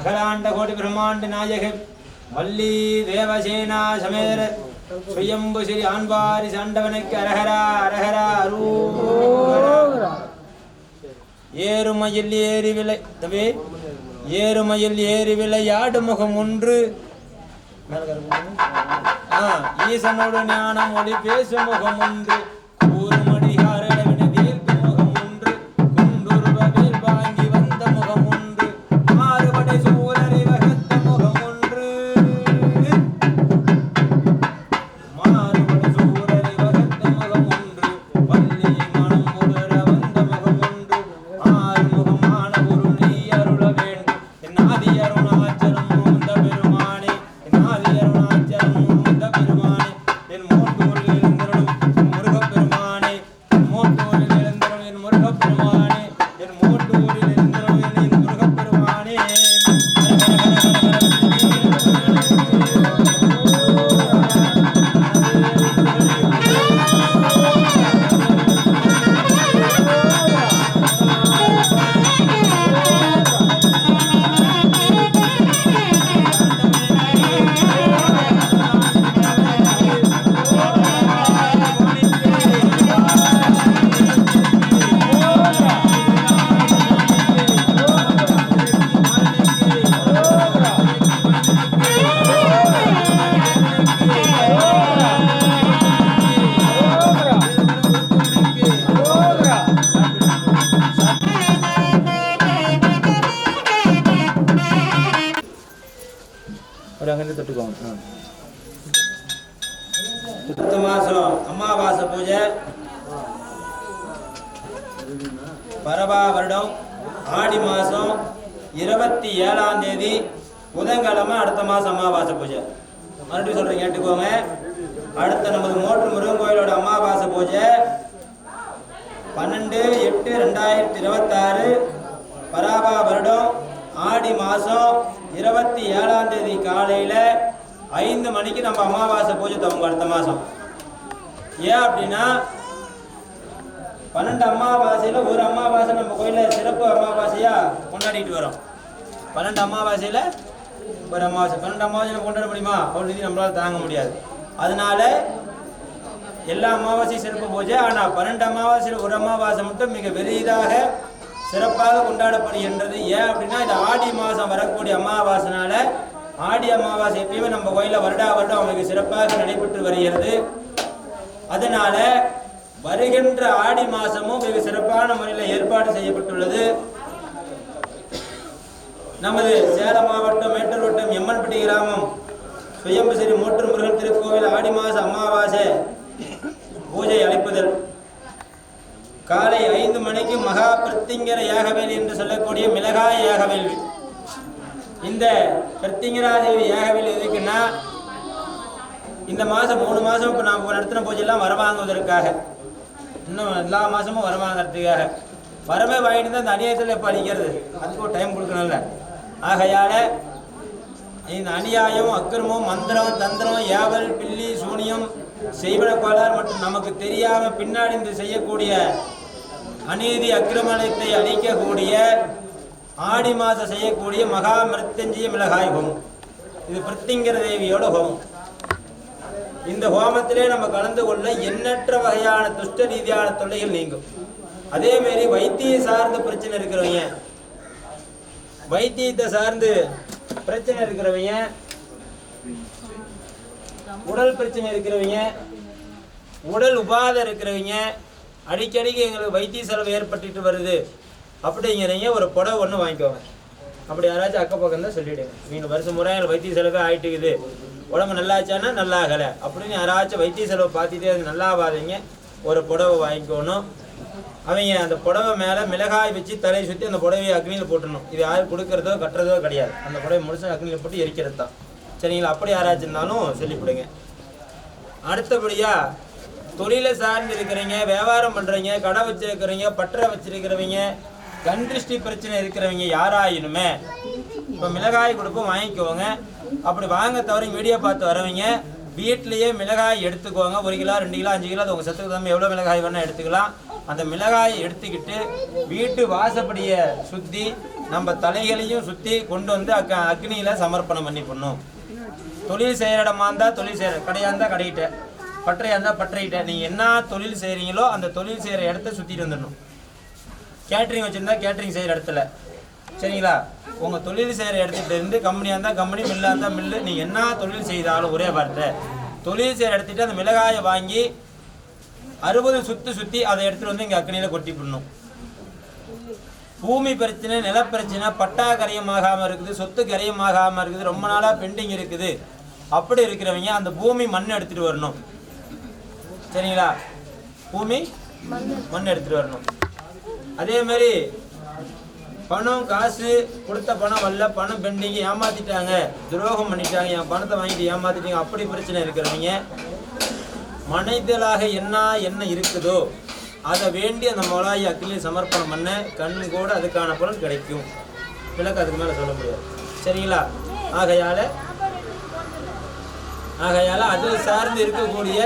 அகலாண்ட கோடி பிரம்மாண்ட நாயகன் மல்லி தேவசேனா சமேர சுயம்பு ஸ்ரீ ஆண்பாரி சாண்டவனுக்கு அரஹரா அரஹரா அரூரா. ஏறுமயில் ஏறி விலை தவே ஏறுமயில் ஏறி விளையாடு முகம் ஒன்று ஈசனோடு ஞானம் ஒளி பேசும் முகம் ஒன்று கூறுமடிகாரவினை தீர்க்கும் முகம் ஒன்று குண்டுருவ வேல் வாங்கி வந்த முகம் ஒன்று மாறுபடை சூரரை வகத்த முகம் ஒன்று மாறுபடை சூரரை வகத்த முகம் ஒன்று பள்ளி மனம் முழுற வந்த முகம் ஒன்று ஆறுமுகமான ஒரு நீ அருள வேண்டும் என் ஆதி அருணாச்சலம் முந்த பெருமானே என் ஆதி அருணாச்சலம் முந்த பெருமானே என் மோட்டூரில் எழுந்தருளும் முருகப்பெருமானே என் மோட்டூரில் எழுந்தருளும் என் முருகப்பெருமானே என் மோட்டூரில் எழுந்தருளும் என் முருகப்பெருமானே. அடுத்த மாசம் அமாவாசை பூஜை பரவா வருடம் ஆடி மாசம் 27ஆம் தேதி புதன்கிழமை அடுத்த மாசம் அமாவாசை பூஜை. மறுபடியும் சொல்றேன் கேட்டுக்கோங்க. அடுத்த நமது மோட்டூர் முருகன் கோயிலோட அமாவாசை பூஜை 12/8/2026 பராபா வருடம் ஆடி மாசம் 27ஆம் தேதி காலையில 5 மணிக்கு நம்ம அமாவாசை பூஜை துவங்கும் அடுத்த மாசம். ஏன் அப்படின்னா 12 அமாவாசையில ஒரு அமாவாசை நம்ம கோயில சிறப்பு அமாவாசையா கொண்டாடிட்டு வரோம். 12 அமாவாசையில ஒரு அமாவாசை 12 அமாவாசையில கொண்டாட முடியுமா? அவ்வளவு நம்மளால தாங்க முடியாது. அதனால எல்லா அமாவாசையும் சிறப்பு பூஜை. ஆனா 12 அமாவாசையில ஒரு அமாவாசை மட்டும் மிக பெரிதாக சிறப்பாக கொண்டாடப்படுகின்றது. ஏன் அப்படின்னா இது ஆடி மாசம் வரக்கூடிய அமாவாசைனால ஆடி அமாவாசை எப்பயுமே நம்ம கோயில வருடா வருடம் அவங்களுக்கு சிறப்பாக நடைபெற்று வருகிறது. அதனால வருகின்ற ஆடி மாசமும் மிக சிறப்பான முறையில் ஏற்பாடு செய்யப்பட்டுள்ளது. நமது சேலம் மாவட்டம் மேட்டூர் வட்டம் எம்மன்பட்டி கிராமம் சுயம்பு ஸ்ரீ மோட்டூர் முருகன் திருக்கோவில் ஆடி மாச அமாவாசை பூஜை அளிப்புதல் காலை 5 மணிக்கு மகா பிரத்திங்கர யாகவேலி என்று சொல்லக்கூடிய மிளகாய் யாகவேள்வி. இந்த பிரத்திங்கராதேவி யாகவேலி எதுக்குன்னா இந்த மாதம் 3 மாதம் இப்போ நாம் நடத்தின பூஜையெல்லாம் வரவாங்குவதற்காக, இன்னும் எல்லா மாதமும் வரவாங்கிறதுக்காக. வரவே வாங்கிட்டு தான் அந்த அநியாயத்தில் எப்போ அழிக்கிறது, அதுக்கு ஒரு டைம் கொடுக்கணும்ல. ஆகையால் இந்த அநியாயம் அக்கிரமம் மந்திரம் தந்திரம் ஏவல் பில்லி சூனியம் செய்வன கோளாறு மற்றும் நமக்கு தெரியாமல் பின்னாடி இந்த செய்யக்கூடிய அநீதி அக்கிரமணத்தை அழிக்கக்கூடிய ஆடி மாதம் செய்யக்கூடிய மகா மிருத்யுஞ்சய மிளகாய் ஹோமம். இது பிரத்திங்கர தேவியோட ஹோமம். இந்த ஹோமத்திலே நம்ம கலந்து கொள்ள எண்ணற்ற வகையான துஷ்ட ரீதியான தொல்லைகள் நீங்கும். அதேமாரி வைத்திய சார்ந்த பிரச்சனை இருக்கிறவங்க, வைத்தியத்தை சார்ந்து பிரச்சனை இருக்கிறவங்க, உடல் பிரச்சனை இருக்கிறவங்க, உடல் உபாதை இருக்கிறவங்க, அடிக்கடிக்கு எங்களுக்கு வைத்திய செலவு ஏற்பட்டுட்டு வருது அப்படிங்கிறவங்க ஒரு புடவை ஒன்று வாங்கிக்கோங்க. அப்படி யாராச்சும் அக்க பக்கம் தான் சொல்லிவிடுங்க. நீங்கள் வருஷம் முறை வைத்திய செலவு ஆகிட்டுக்குது, உடம்பு நல்லாச்சானா நல்லா ஆகலை அப்படின்னு யாராச்சும் வைத்திய செலவு பார்த்துட்டே அது நல்லா ஆகாதீங்க. ஒரு புடவை வாங்கிக்கணும். அவங்க அந்த புடவை மேலே மிளகாய் வச்சு தலையை சுற்றி அந்த புடவையை அக்னியில் போட்டுடணும். இது யாரும் கொடுக்குறதோ கட்டுறதோ கிடையாது. அந்த புடவை முடிச்சு அக்னியில் போட்டு எரிக்கிறது தான். சரிங்களா? அப்படி யாராச்சும் இருந்தாலும் சொல்லிவிடுங்க. அடுத்தபடியாக தொழிலை சார்ந்து இருக்கிறவங்க, வியாபாரம் பண்ணுறவங்க, கடை வச்சிருக்கிறவங்க, பட்டறை வச்சிருக்கிறவங்க, கண் திருஷ்டி பிரச்சனை இருக்கிறவங்க யாராயினுமே இப்போ மிளகாய் கொடுப்போம் வாங்கிக்குவோங்க. அப்படி வாங்க தவிர வீடியோ பார்த்து வரவங்க வீட்டிலையே மிளகாய் எடுத்துக்கோங்க. 1 கிலோ 2 கிலோ 5 கிலோ அது உங்கள் சத்துக்கு தம்பி எவ்வளோ மிளகாய் வேணால் எடுத்துக்கலாம். அந்த மிளகாயை எடுத்துக்கிட்டு வீட்டு வாசப்படியை சுற்றி நம்ம தலைகளையும் சுற்றி கொண்டு வந்து அக்னியில் சமர்ப்பணம் பண்ணி பண்ணணும். தொழில் செய்கிற இடமா இருந்தால் தொழில் செய்கிற கடையாக இருந்தால் கடையிட்ட, பட்டறையாக இருந்தால் பட்டறையிட்ட, நீங்கள் என்ன தொழில் செய்கிறீங்களோ அந்த தொழில் செய்கிற இடத்த சுற்றிட்டு வந்துடணும். கேட்ரிங் வச்சுருந்தா கேட்ரிங் செய்கிற இடத்துல, சரிங்களா? உங்கள் தொழில் செய்கிற இடத்துல இருந்து கம்பெனியாக இருந்தால் கம்பெனி, மில்லாக இருந்தால் மில்லு, நீங்கள் என்ன தொழில் செய்தாலும் ஒரே வார்த்தை தொழில் செய்கிற இடத்துட்டு அந்த மிளகாயை வாங்கி 60 சுற்றி அதை எடுத்துகிட்டு வந்து இங்கே அக்னியில் கொட்டி பண்ணணும். பூமி பிரச்சனை, நிலப்பிரச்சனை, பட்டா கரையமாகாமல் இருக்குது, சொத்து கரையமாகாமல் இருக்குது, ரொம்ப நாளாக பெண்டிங் இருக்குது, அப்படி இருக்கிறவங்க அந்த பூமி மண் எடுத்துகிட்டு வரணும். சரிங்களா? பூமி மண் எடுத்துகிட்டு வரணும். அதே மாதிரி பணம் காசு கொடுத்த பணம் வரல, பணம் பெண்டிங், ஏமாத்திட்டாங்க, துரோகம் பண்ணிட்டாங்க, என் பணத்தை வாங்கிட்டு ஏமாத்திட்டாங்க, அப்படி பிரச்சனை இருக்கிறவங்க மனிதலாக என்ன இருக்குதோ அதை வேண்டி அந்த மிளகாய் அக்னியில் சமர்ப்பணம் பண்ண கண் கூட அதுக்கான பலன் கிடைக்கும். விளக்கு அதுக்கு மேலே சொல்ல முடியாது. சரிங்களா? ஆகையால அது சார்ந்து இருக்கக்கூடிய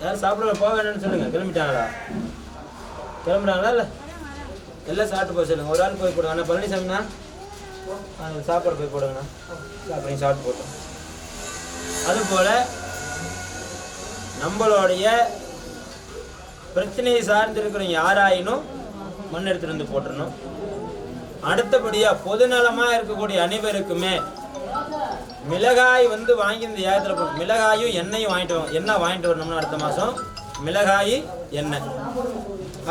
யாரும் சாப்பிட போக வேணும்னு சொல்லுங்க. கிளம்பிட்டாங்களா? கிளம்புறாங்களா? இல்லை எல்லாம் சாப்பிட்டு போய் சொல்லுங்க. ஒரு ஆள் போய் போடுங்க. அண்ணா பழனிசாமிண்ணா சாப்பாடு போய் போடுங்கண்ணா. அப்படின்னு சாப்பிட்டு போட்டோம். அதுபோல் நம்மளுடைய பிரச்சனையை சார்ந்து இருக்கிறவங்க யாராயினும் மண் எடுத்துட்டு வந்து போட்டுடணும். அடுத்தபடியாக பொதுநலமாக இருக்கக்கூடிய அனைவருக்குமே மிளகாய் வாங்கி இந்த ஏகத்தில் போட்டு மிளகாயும் எண்ணெயும் வாங்கிட்டு வாங்க. எண்ணெய் வாங்கிட்டு வரணும்னா அடுத்த மாதம் மிளகாய் எண்ணெய்,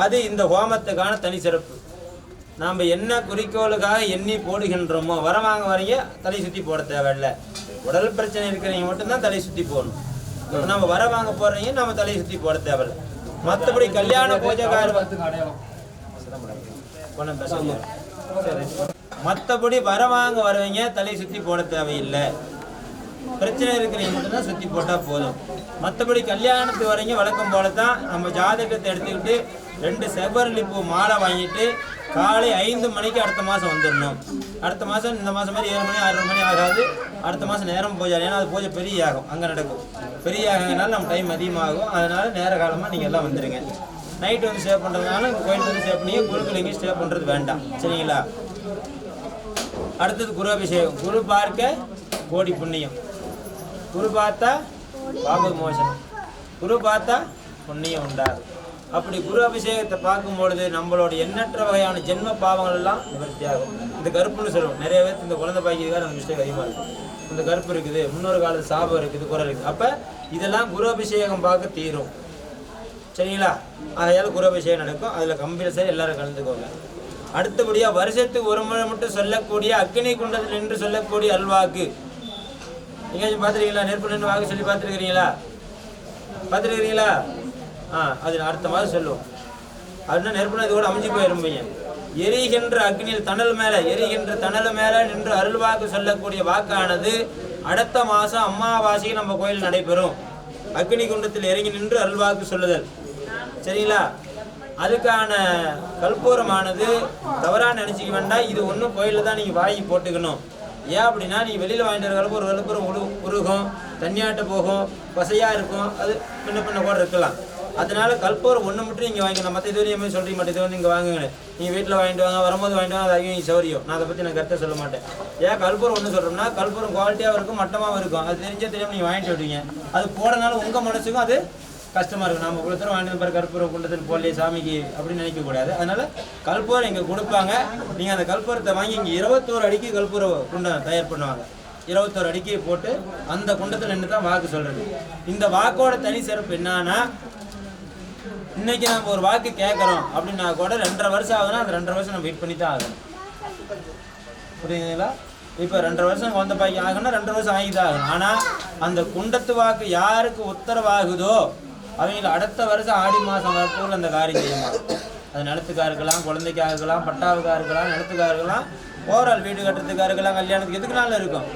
அது இந்த ஹோமத்துக்கான தனி சிறப்பு. நாம் என்ன குறிக்கோளுக்காக எண்ணி போடுகின்றோமோ வாங்க வரீங்க தலை சுற்றி போட தேவையில்லை. உடல் பிரச்சனை இருக்கிறவங்க மட்டும்தான் தலை சுற்றி போடணும். நம்ம வாங்க போடுறீங்க நம்ம தலையை சுற்றி போட தேவையில்லை. மற்றபடி கல்யாண பூஜைக்கார மற்றபடி வாங்க வருவீங்க தலையை சுற்றி போட தேவையில்லை. பிரச்சனை இருக்கிறவங்க மட்டும்தான் சுற்றி போட்டால் போதும். மற்றபடி கல்யாணத்துக்கு வரீங்க வழக்கம் போல தான் நம்ம ஜாதகத்தை எடுத்துக்கிட்டு 2 செவ்வரளி பூ மாலை வாங்கிட்டு காலை 5 மணிக்கு அடுத்த மாதம் வந்துடணும். அடுத்த மாதம் இந்த மாதம் மாதிரி 7 மணி 6 மணி ஆகாது. அடுத்த மாதம் நேரம் பூஜை, ஏன்னா அது பூஜை பெரிய யாகம் அங்கே நடக்கும். பெரிய யாகங்கனால நம்ம டைம் அதிகமாகும். அதனால் நேர காலமாக நீங்கள் எல்லாம் வந்துடுங்க. நைட்டு வந்து ஸ்டே பண்ணுறதுனால கோயிலுக்கு ஸ்டே பண்ணி குருக்கள் எங்கேயும் ஸ்டே பண்ணுறது வேண்டாம். சரிங்களா? அடுத்தது குரு அபிஷேகம். குரு பார்க்க கோடி புண்ணியம். குரு பார்த்தா பாப மோசனம், குரு பார்த்தா புண்ணியம் உண்டாகும். அப்படி குரு அபிஷேகத்தை பார்க்கும்பொழுது நம்மளோட எண்ணற்ற வகையான ஜென்ம பாவங்கள் எல்லாம் நிவர்த்தியாகும். இந்த கருப்புன்னு சொல்லுவோம். நிறைய பேர் இந்த குழந்தை பாக்கியதுக்காக அந்த மிஸ்டேக் அதிகமாக இருக்கும். இந்த கருப்பு இருக்குது, முன்னொரு காலத்து சாபம் இருக்குது, குறை இருக்குது. அப்போ இதெல்லாம் குரு அபிஷேகம் பார்க்க தீரும். சரிங்களா? ஆகையால் குரு அபிஷேகம் நடக்கும். அதில் கம்பல்சரி எல்லாரும் கலந்துக்கோங்க. அடுத்தபடியாக வருஷத்துக்கு ஒரு முறை மட்டும் சொல்லக்கூடிய அக்னி குண்டத்தில் என்று சொல்லக்கூடிய அல்வாக்கு எங்கேயாச்சும் பார்த்துருக்கீங்களா? நெருப்பு நின்று வாக்கு சொல்லி பார்த்துருக்கிறீங்களா? பார்த்துருக்கிறீங்களா? அது அடுத்த மாதம் சொல்லுவோம். அதுனா நெருப்புனா இது கூட அமைஞ்சு போயிருப்பீங்க. எரிகின்ற அக்னியில் தணல் மேலே எரிகின்ற தணல் மேலே நின்று அருள்வாக்கு சொல்லக்கூடிய வாக்கானது அடுத்த மாதம் அமாவாசைக்கு நம்ம கோயில் நடைபெறும். அக்னி குண்டத்தில் இறங்கி நின்று அருள்வாக்கு சொல்லுதல். சரிங்களா? அதுக்கான கற்பூரமானது தவறாக நினச்சிக்க வேண்டாம். இது ஒன்றும் கோயிலில் தான் நீங்கள் வாங்கி போட்டுக்கணும். ஏன் அப்படின்னா நீங்கள் வெளியில் வாங்கிட்டு வரப்போ ஒரு கற்பூரம் உருகும், தண்ணியாட்ட போகும், பசையாக இருக்கும், அது பின்ன கூட இருக்கலாம். அதனால கற்பூரம் ஒன்று மட்டும் நீங்கள் வாங்கிக்கணும். மற்ற இது வரையும் சொல்லிக்க மாட்டேன், இது வந்து நீங்கள் வாங்குங்க. நீங்கள் வீட்டில் வாங்கிட்டு வாங்க, வரும்போது வாங்கிட்டு வாங்க, அது ஐயோ சௌரியம். நான் அதை பற்றி நான் கருத்தை சொல்ல மாட்டேன். ஏன் கற்பூரம் ஒன்று சொல்கிறோம்னா கற்பூரம் குவாலிட்டியாக இருக்கும், மட்டமாகவும் இருக்கும். அது தெரியாமல் நீங்கள் வாங்கிட்டு விடுவீங்க. அது போடனால உங்கள் மனசுக்கும் அது கஷ்டமாக இருக்கும். நம்ம இவ்வளோ தூரம் வாங்கிட்டு பாரு கற்பூரம் குண்டத்தில் போடலையே சாமிக்கு அப்படின்னு நினைக்கக்கூடாது. அதனால் கற்பூரம் இங்கே கொடுப்பாங்க. நீங்கள் அந்த கற்பூரத்தை வாங்கி இங்கே 21 அடிக்கு கற்பூர குண்டம் தயார் பண்ணுவாங்க. 21 அடிக்கை போட்டு அந்த குண்டத்தில் நின்று தான் வாக்கு சொல்கிறது. இந்த வாக்கோட தனி சிறப்பு என்னன்னா, இன்னைக்கு நம்ம ஒரு வாக்கு கேட்குறோம் அப்படின்னா கூட 2.5 வருஷம் ஆகுதுன்னா அந்த 2.5 வருஷம் நம்ம வெயிட் பண்ணி தான் ஆகணும். புரியுதுங்களா? இப்போ 2.5 வருஷம் குழந்தை பாக்கி ஆகுன்னா 2.5 வருஷம் ஆகிதான் ஆகணும். ஆனால் அந்த குண்டத்து வாக்கு யாருக்கு உத்தரவாகுதோ அவங்கள அடுத்த வருஷம் ஆடி மாதம் வரப்போல் அந்த காரியம் செய்யணும். அது நிலத்துக்காக இருக்கலாம், குழந்தைக்காக இருக்கலாம், பட்டாவுக்காக இருக்கலாம், நிலத்துக்காக இருக்கலாம், ஓவரால் வீடு கட்டுறதுக்காக இருக்கலாம், கல்யாணத்துக்கு எதுக்குனாலும் இருக்கும்.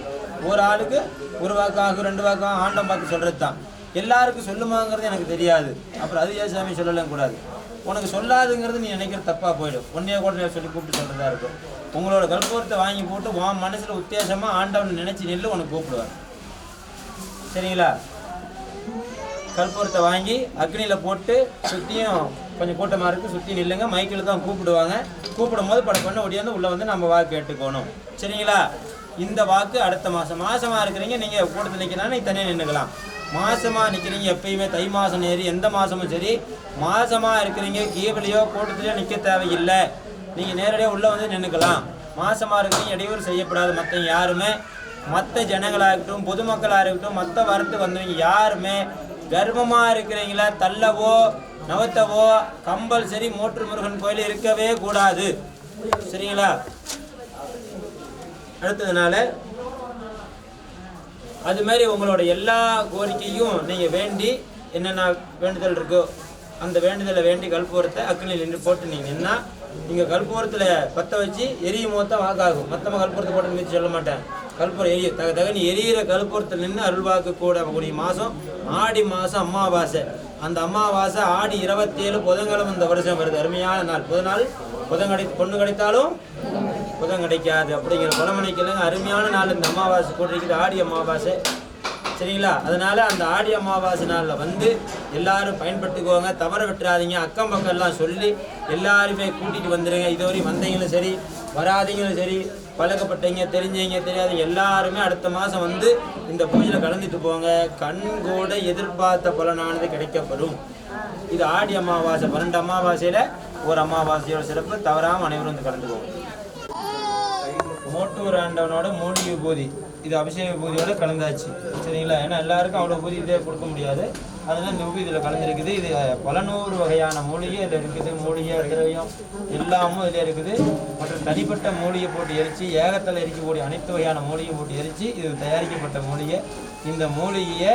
ஒரு ஆளுக்கு ஒரு வாக்காகும் 2 வாக்காகும் ஆண்டம் பார்த்து சொல்கிறது தான். எல்லாருக்கும் சொல்லுமாங்கிறது எனக்கு தெரியாது. அப்புறம் அது ஏசாமி சொல்லலாம் கூடாது. உனக்கு சொல்லாதுங்கிறது நீ நினைக்கிற தப்பாக போயிடும். ஒன்றைய கூட சொல்லி கூப்பிட்டு சொல்கிறதா இருக்கும். உங்களோட கற்பூரத்தை வாங்கி போட்டு உன் மனசில் உத்தேசமாக ஆண்டவனை நினச்சி நெல்லு உனக்கு கூப்பிடுவார். சரிங்களா? கற்பூரத்தை வாங்கி அக்னியில் போட்டு சுற்றியும் கொஞ்சம் கூட்டமாக இருக்குது, சுற்றி நில்லுங்க. மைக்கில் தான் கூப்பிடுவாங்க. கூப்பிடும் போது படம் பண்ண ஒடியாந்து உள்ளே வந்து நம்ம வாக்கு கேட்டுக்கணும். சரிங்களா? இந்த வாக்கு அடுத்த மாதமாக இருக்கிறீங்க. நீங்கள் கூட்டத்தில் நிற்கிறனால நீங்கள் தனியாக நின்றுக்கலாம். மாதமாக நிற்கிறீங்க எப்பயுமே தை மாதம் ஏறி எந்த மாதமும் சரி மாதமாக இருக்கிறீங்க கீழலையோ கூட்டத்திலையோ நிற்க தேவையில்லை. நீங்கள் நேரடியாக உள்ளே வந்து நின்றுக்கலாம். மாதமாக இருக்கிறீங்க இடையூறு செய்யப்படாது. மற்ற யாருமே மற்ற ஜனங்களாக இருக்கட்டும் பொதுமக்களாக இருக்கட்டும் மற்ற வரத்துக்கு வந்தவங்க யாருமே கர்ப்பமாக இருக்கிறீங்களா தள்ளவோ நவத்தவோ கம்பல்சரி மோற்று முருகன் கோயில் இருக்கவே கூடாது. சரிங்களா? அடுத்ததுனால அது மாதிரி உங்களோட எல்லா கோரிக்கையும் நீங்கள் வேண்டி என்னென்ன வேண்டுதல் இருக்கோ அந்த வேண்டுதலை வேண்டி கற்பூரத்தை அக்னியில் நின்று போட்டு நீங்கள் நின்னா நீங்கள் கற்பூரத்தில் பற்ற வச்சு எரியும் போது தான் வாக்காகும். மொத்தமாக கற்பூரத்தை போட்டு நிறுத்தி சொல்ல மாட்டேன். கற்பூரம் எரிய தகனி எரியிற கற்பூரத்தில் நின்று அருள்வாக்கு கூடிய மாதம் ஆடி மாதம் அமாவாசை. அந்த அமாவாசை ஆடி 27 புதன்கிழமை இந்த வருஷம் வருது. அருமையான நாள். பொண்ணு கிடைத்தாலும் புதன் கிடைக்காது அப்படிங்கிற பழமனைக்கெல்லாம் அருமையான நாள் இந்த அமாவாசை கூட்டிருக்குது. ஆடி அமாவாசை. சரிங்களா? அதனால அந்த ஆடி அமாவாசை நாளில் வந்து எல்லாரும் பயன்படுத்திக்குவாங்க. தவற விட்டுறாதீங்க. அக்கம் பக்கம் எல்லாம் சொல்லி எல்லாருமே கூட்டிகிட்டு வந்துடுங்க. இதுவரையும் வந்தீங்களும் சரி வராதிங்களும் சரி பழக்கப்பட்டீங்க தெரிஞ்சவங்க தெரியாதீங்க எல்லாருமே அடுத்த மாதம் வந்து இந்த பூஜையில் கலந்துட்டு போங்க. கண் கூட எதிர்பார்த்த பலனானது கிடைக்கப்படும். இது ஆடி அமாவாசை. 12 அமாவாசையில் ஒரு அமாவாசையோட சிறப்பு. தவறாமல் அனைவரும் வந்து கலந்துக்குவோம். மோட்டூர் ஆண்டவனோட மூலிகை விபூதி இது அபிஷேக விபூதியோட கலந்தாச்சு. சரிங்களா? ஏன்னா எல்லாருக்கும் அவ்வளோ பூதி இதே கொடுக்க முடியாது. அதனால் இந்த விபூதி இதில் கலந்துருக்குது. இது பல 100 வகையான மூலிகை இதில் இருக்குது. மூலிகை திரவியம் எல்லாமும் இதில் இருக்குது. மற்றும் தனிப்பட்ட மூலிகை போட்டு எரித்து ஏகத்தில் எரிக்கக்கூடிய அனைத்து வகையான மூலிகை போட்டு எரித்து இது தயாரிக்கப்பட்ட மூலிகை. இந்த மூலிகையை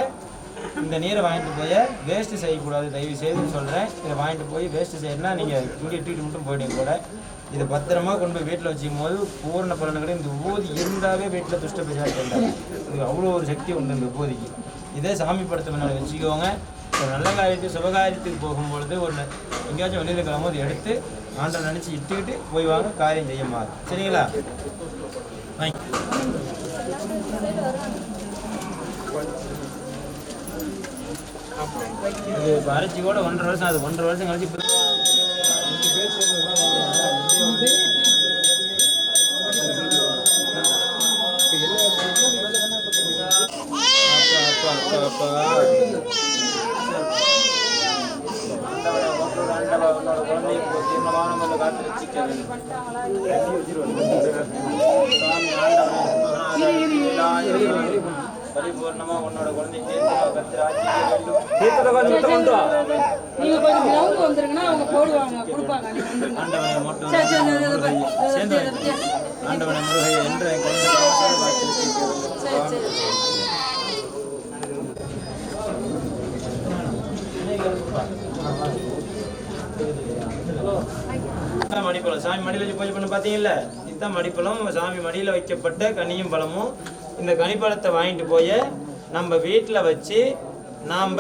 இந்த நீரை வாங்கிட்டு போய் வேஸ்ட்டு செய்யக்கூடாது. தயவு செய்து சொல்கிறேன். இதை வாங்கிட்டு போய் வேஸ்ட்டு செய்யணும்னா நீங்கள் இங்கே இட்டுக்கிட்டு மட்டும் போயிடுங்க கூட. இதை பத்திரமா கொண்டு போய் வீட்டில் வச்சுக்கும் போது பூர்ண பலன்களை இந்த விபூதி இருந்தாவே வீட்டில் துஷ்ட பிசாசு இருந்தாங்க. இது அவ்வளோ ஒரு சக்தி உண்டு இந்த விபூதிக்கு. இதே சாமி படத்தை முன்னாடி வச்சுக்கோங்க. ஒரு நல்ல காரியத்துக்கு சுபகாரியத்துக்கு போகும்பொழுது ஒரு எங்கேயாச்சும் வெளியில் கிளம்போது எடுத்து ஆண்டை நினச்சி இட்டுக்கிட்டு போய் வாங்க. காரியம் செய்ய மாறு. சரிங்களா? இது அரைச்சி கூட 1.5 வருஷம். அது 1.5 வருஷம் கழிச்சு பரிபூர்ணமா உன்னோட குழந்தைக்கு ஆண்டவனை முருகை என்ற மடிப்பழம் சாமி மடியில் வச்சு பூஜை பண்ண பார்த்தீங்கல்ல. இதுதான் மடிப்பழம். சாமி மடியில் வைக்கப்பட்ட கனியும் பழமும். இந்த கனிப்பழத்தை வாங்கிட்டு போய் நம்ம வீட்டில் வச்சு நாம்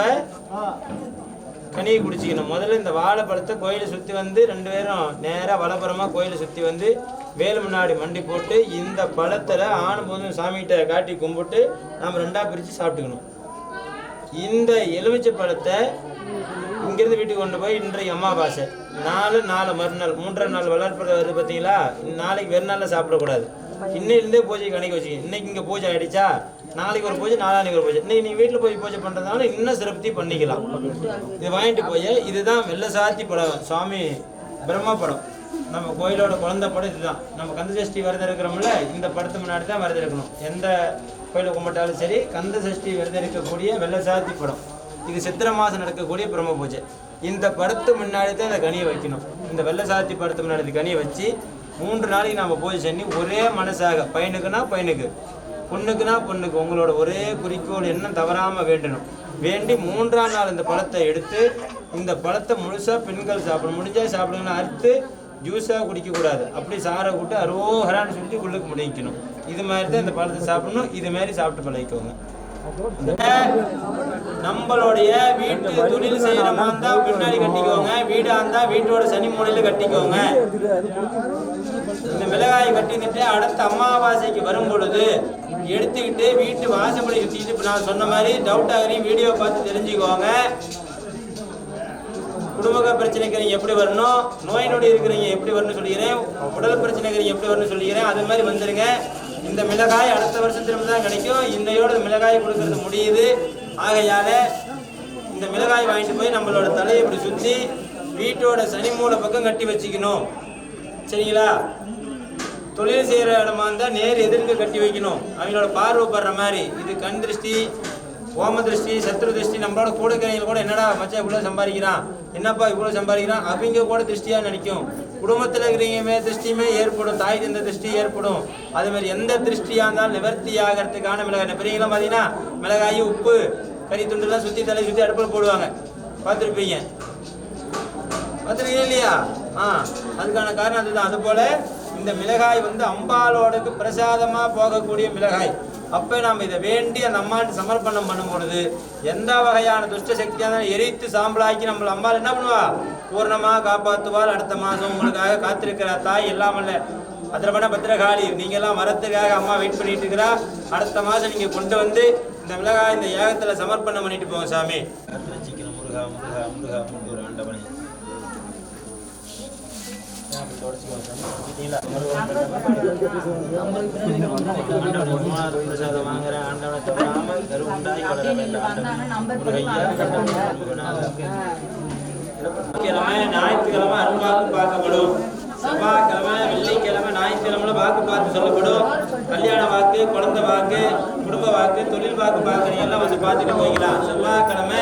கனியை குடிச்சிக்கணும். முதல்ல இந்த வாழைப்பழத்தை கோயிலை சுற்றி வந்து 2 பேரும் நேராக வலப்புறமாக கோயிலை சுற்றி வந்து வேலு முன்னாடி மண்டி போட்டு இந்த பழத்தில் ஆணும் போதும் சாமிகிட்ட காட்டி கும்பிட்டு நம்ம 2ஆக பிரித்து சாப்பிட்டுக்கணும். இந்த எலுமிச்சை பழத்தை இங்கேருந்து வீட்டுக்கு கொண்டு போய் இன்றைக்கு அமாவாசை 4 மறுநாள் 3ஆம் நாள் வளர்ப்புறது வருது பார்த்தீங்களா? நாளைக்கு வெறும் நாளில் சாப்பிடக்கூடாது. இன்னையிலேருந்தே பூஜை கணக்கு வச்சுக்கோங்க. இன்னைக்கு இங்கே பூஜை ஆகிடுச்சா நாளைக்கு ஒரு பூஜை நாளானிக்கு ஒரு பூஜை. இன்னைக்கு நீங்கள் வீட்டில் போய் பூஜை பண்ணுறதுனால இன்னும் சிறப்பி பண்ணிக்கலாம். இது வாங்கிட்டு போய் இதுதான் வெள்ளை சாத்தி படம். சுவாமி பிரம்மா படம். நம்ம கோயிலோட குழந்தை படம் இதுதான். நம்ம கந்த சஷ்டி விரதம் இருக்கிறோம்ல இந்த படத்து முன்னாடி தான் விரதம் இருக்கணும். எந்த கோயிலை கும்பிட்டாலும் சரி கந்த சஷ்டி விரதம் இருக்கக்கூடிய வெள்ளை சாத்தி படம். இது சித்திரை மாதம் நடக்கக்கூடிய பிரம்ம பூஜை. இந்த படத்து முன்னாடி தான் இந்த கனியை வைக்கணும். இந்த வெள்ளை சாத்தி படத்து முன்னாடி கனியை வச்சு 3 நாளைக்கு நம்ம பூஜை பண்ணி ஒரே மனசாக பையனுக்குன்னா பையனுக்கு, பொண்ணுக்குன்னா பொண்ணுக்கு உங்களோட ஒரே குறிக்கோள் என்ன தவறாமல் வேண்டணும். வேண்டி 3ஆம் நாள் இந்த பழத்தை எடுத்து இந்த பழத்தை முழுசாக பெண்கள் சாப்பிடணும். முடிஞ்சால் சாப்பிடுங்கன்னு அறுத்து ஜூஸாக குடிக்கக்கூடாது. அப்படி சாரை விட்டு அரோஹரான்னு சொல்லிட்டு உள்ளுக்கு முடிக்கணும். இது மாதிரி தான் இந்த பழத்தை சாப்பிடணும். இது மாதிரி சாப்பிட்டு பழகிக்கோங்க. நம்மளுடைய வீட்டு தொழில் செய்யறமா இருந்தா பின்னாடி கட்டிக்கோங்க, வீடா இருந்தா வீட்டோட சனி மூலையில கட்டிக்கோங்க. இந்த மிளகாயை கட்டிக்கிட்டு அடுத்த அமாவாசைக்கு வரும் பொழுது எடுத்துக்கிட்டு வீட்டு வாசப்படி சுத்திட்டு இப்ப நான் சொன்ன மாதிரி டவுட் ஆகிறீங்க வீடியோ பார்த்து தெரிஞ்சுக்கோங்க. குடும்ப பிரச்சனைக்கு எப்படி வரணும், நோய் நொடி இருக்கிறீங்க எப்படி வரணும் சொல்லிக்கிறேன், உடல் பிரச்சனைக்கு எப்படி வரணும் சொல்லிக்கிறேன். அது மாதிரி வந்துருங்க. இந்த மிளகாய் அடுத்த வருஷம் திரும்ப தான் கிடைக்கும். இன்னையோட மிளகாய் கொடுக்கறது முடியுது. ஆகையால இந்த மிளகாய் வாங்கிட்டு போய் நம்மளோட தலையை இப்படி சுற்றி வீட்டோட சனி மூலை பக்கம் கட்டி வச்சுக்கணும். சரிங்களா? தொழில் செய்கிற இடமா இருந்தால் நேர் எதிர்க்கு கட்டி வைக்கணும். அவங்களோட பார்வை படுற மாதிரி. இது கண் திருஷ்டி, ஓம திருஷ்டி, சத்ரு திருஷ்டி. நம்மளோட கூட இருக்கிறவங்க கூட என்னடா மச்சா இவ்வளோ சம்பாதிக்கிறான், என்னப்பா இவ்வளோ சம்பாதிக்கிறான் அவங்க கூட திருஷ்டியாக நினைக்கும். குடும்பத்தில் இருக்கிறவங்க திருஷ்டியுமே ஏற்படும், தாய் தந்த திருஷ்டி ஏற்படும். அது மாதிரி எந்த திருஷ்டியாக இருந்தாலும் நிவர்த்தி ஆகிறதுக்கான மிளகாய் பெரியங்களாம் பார்த்தீங்கன்னா மிளகாய் உப்பு கறி துண்டுலாம் சுற்றி தலை சுற்றி அடுப்பில் போடுவாங்க. பார்த்துருப்பீங்க, பார்த்துருக்கீங்க இல்லையா? அதுக்கான காரணம் அதுதான். அதுபோல் இந்த மிளகாய் அம்பாலோடக்கு பிரசாதமாக போகக்கூடிய மிளகாய். அப்போ நாம் இதை வேண்டி அந்த அம்மாட்டு சமர்ப்பணம் பண்ணும் பொழுது எந்த வகையான துஷ்ட சக்தியாக இருந்தாலும் எரித்து சாம்பலாக்கி நம்மளை அம்பாள் என்ன பண்ணுவா? பூர்ணமாக காப்பாற்றுவாள். அடுத்த மாதம் உங்களுக்காக காத்திருக்கிற தாய் எல்லாம் இல்லை அதிரபண பத்திரகாளி. நீங்கள்லாம் வரத்துக்காக அம்மா வெயிட் பண்ணிட்டு இருக்கிறா. அடுத்த மாதம் நீங்கள் கொண்டு வந்து இந்த மிளகாய் இந்த யாகத்தில் சமர்ப்பணம் பண்ணிட்டு போங்க சாமி. முருகா முருகா முருகா முருகா ஆண்டவனே பிரசாதம் வாங்குற ஆண்டவனை தவறாமல் கருவுண்டாய் வளர வேண்டாம். ஞாயிற்றுக்கிழமை அருள்வாக்கு பார்க்கப்படும். செவ்வாய்க்கிழமை, வெள்ளிக்கிழமை, ஞாயிற்றுக்கிழமை வாக்கு பார்த்து சொல்லப்படும். கல்யாண வாக்கு, குழந்தை வாக்கு, குடும்ப வாக்கு, தொழில் வாக்கு பார்க்குறீங்க எல்லாம் பார்த்துட்டு போய்க்கலாம். செவ்வாய்க்கிழமை,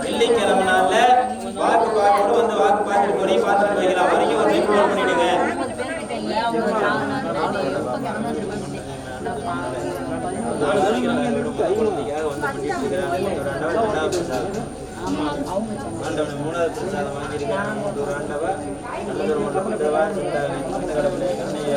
வெள்ளிக்கிழமை நாளில் வாக்கு பார்க்கணும். வாக்கு பார்த்துட்டு போறீங்க, பார்த்துட்டு போய்க்கலாம். வரைக்கும் ஒரு டைம் ஃபோன் பண்ணிடுங்க. ஆண்டவனை 3வது பிரசாதம் வாங்கியிருக்காங்க. ஒரு ஆண்டவா நல்லதொரு முறை பண்றவா கடவுளை கண்ணையை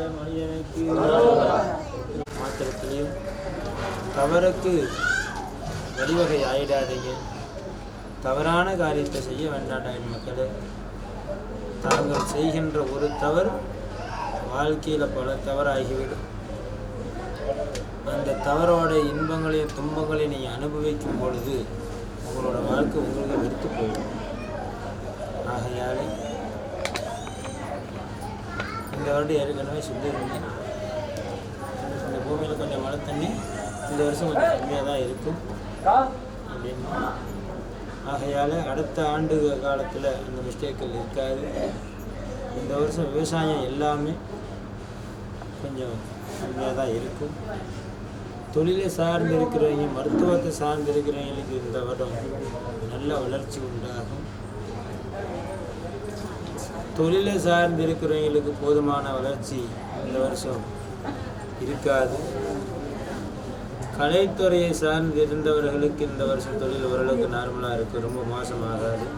ஆண்டவனுக்கு மாத்திரத்திலையும் தவறுக்கு வழிவகை ஆயிடாதீங்க. தவறான காரியத்தை செய்ய வேண்டாம் மக்களே. தாங்கள் செய்கின்ற ஒரு தவறு வாழ்க்கையில் பல தவறாகிவிடும். அந்த தவறோட இன்பங்களையும் துன்பங்களையும் நீங்கள் அனுபவிக்கும் பொழுது உங்களோட வாழ்க்கை உங்களுக்கு வெறுத்து போயிடும். ஆகையாலே இந்த வருடம் ஏற்கனவே சொல்லியிருந்தேன், இந்த பூமியில் கொஞ்சம் மழை தண்ணி இந்த வருஷம் கொஞ்சம் கம்மியாக தான் இருக்கும் அப்படின்னு. ஆகையால் அடுத்த ஆண்டு காலத்தில் அந்த மிஸ்டேக்கள் இருக்காது. இந்த வருஷம் விவசாயம் எல்லாமே கொஞ்சம் கம்மியாக தான் இருக்கும். தொழிலை சார்ந்து இருக்கிறவங்க, மருத்துவத்தை சார்ந்து இருக்கிறவங்களுக்கு இந்த வருடம் நல்ல வளர்ச்சி உண்டாகும். தொழிலை சார்ந்து இருக்கிறவங்களுக்கு போதுமான வளர்ச்சி இந்த வருஷம் இருக்காது. கலைத்துறையை சார்ந்து இருந்தவர்களுக்கு இந்த வருஷம் தொழில் ஓரளவுக்கு நார்மலாக இருக்குது, ரொம்ப மோசமாகாது.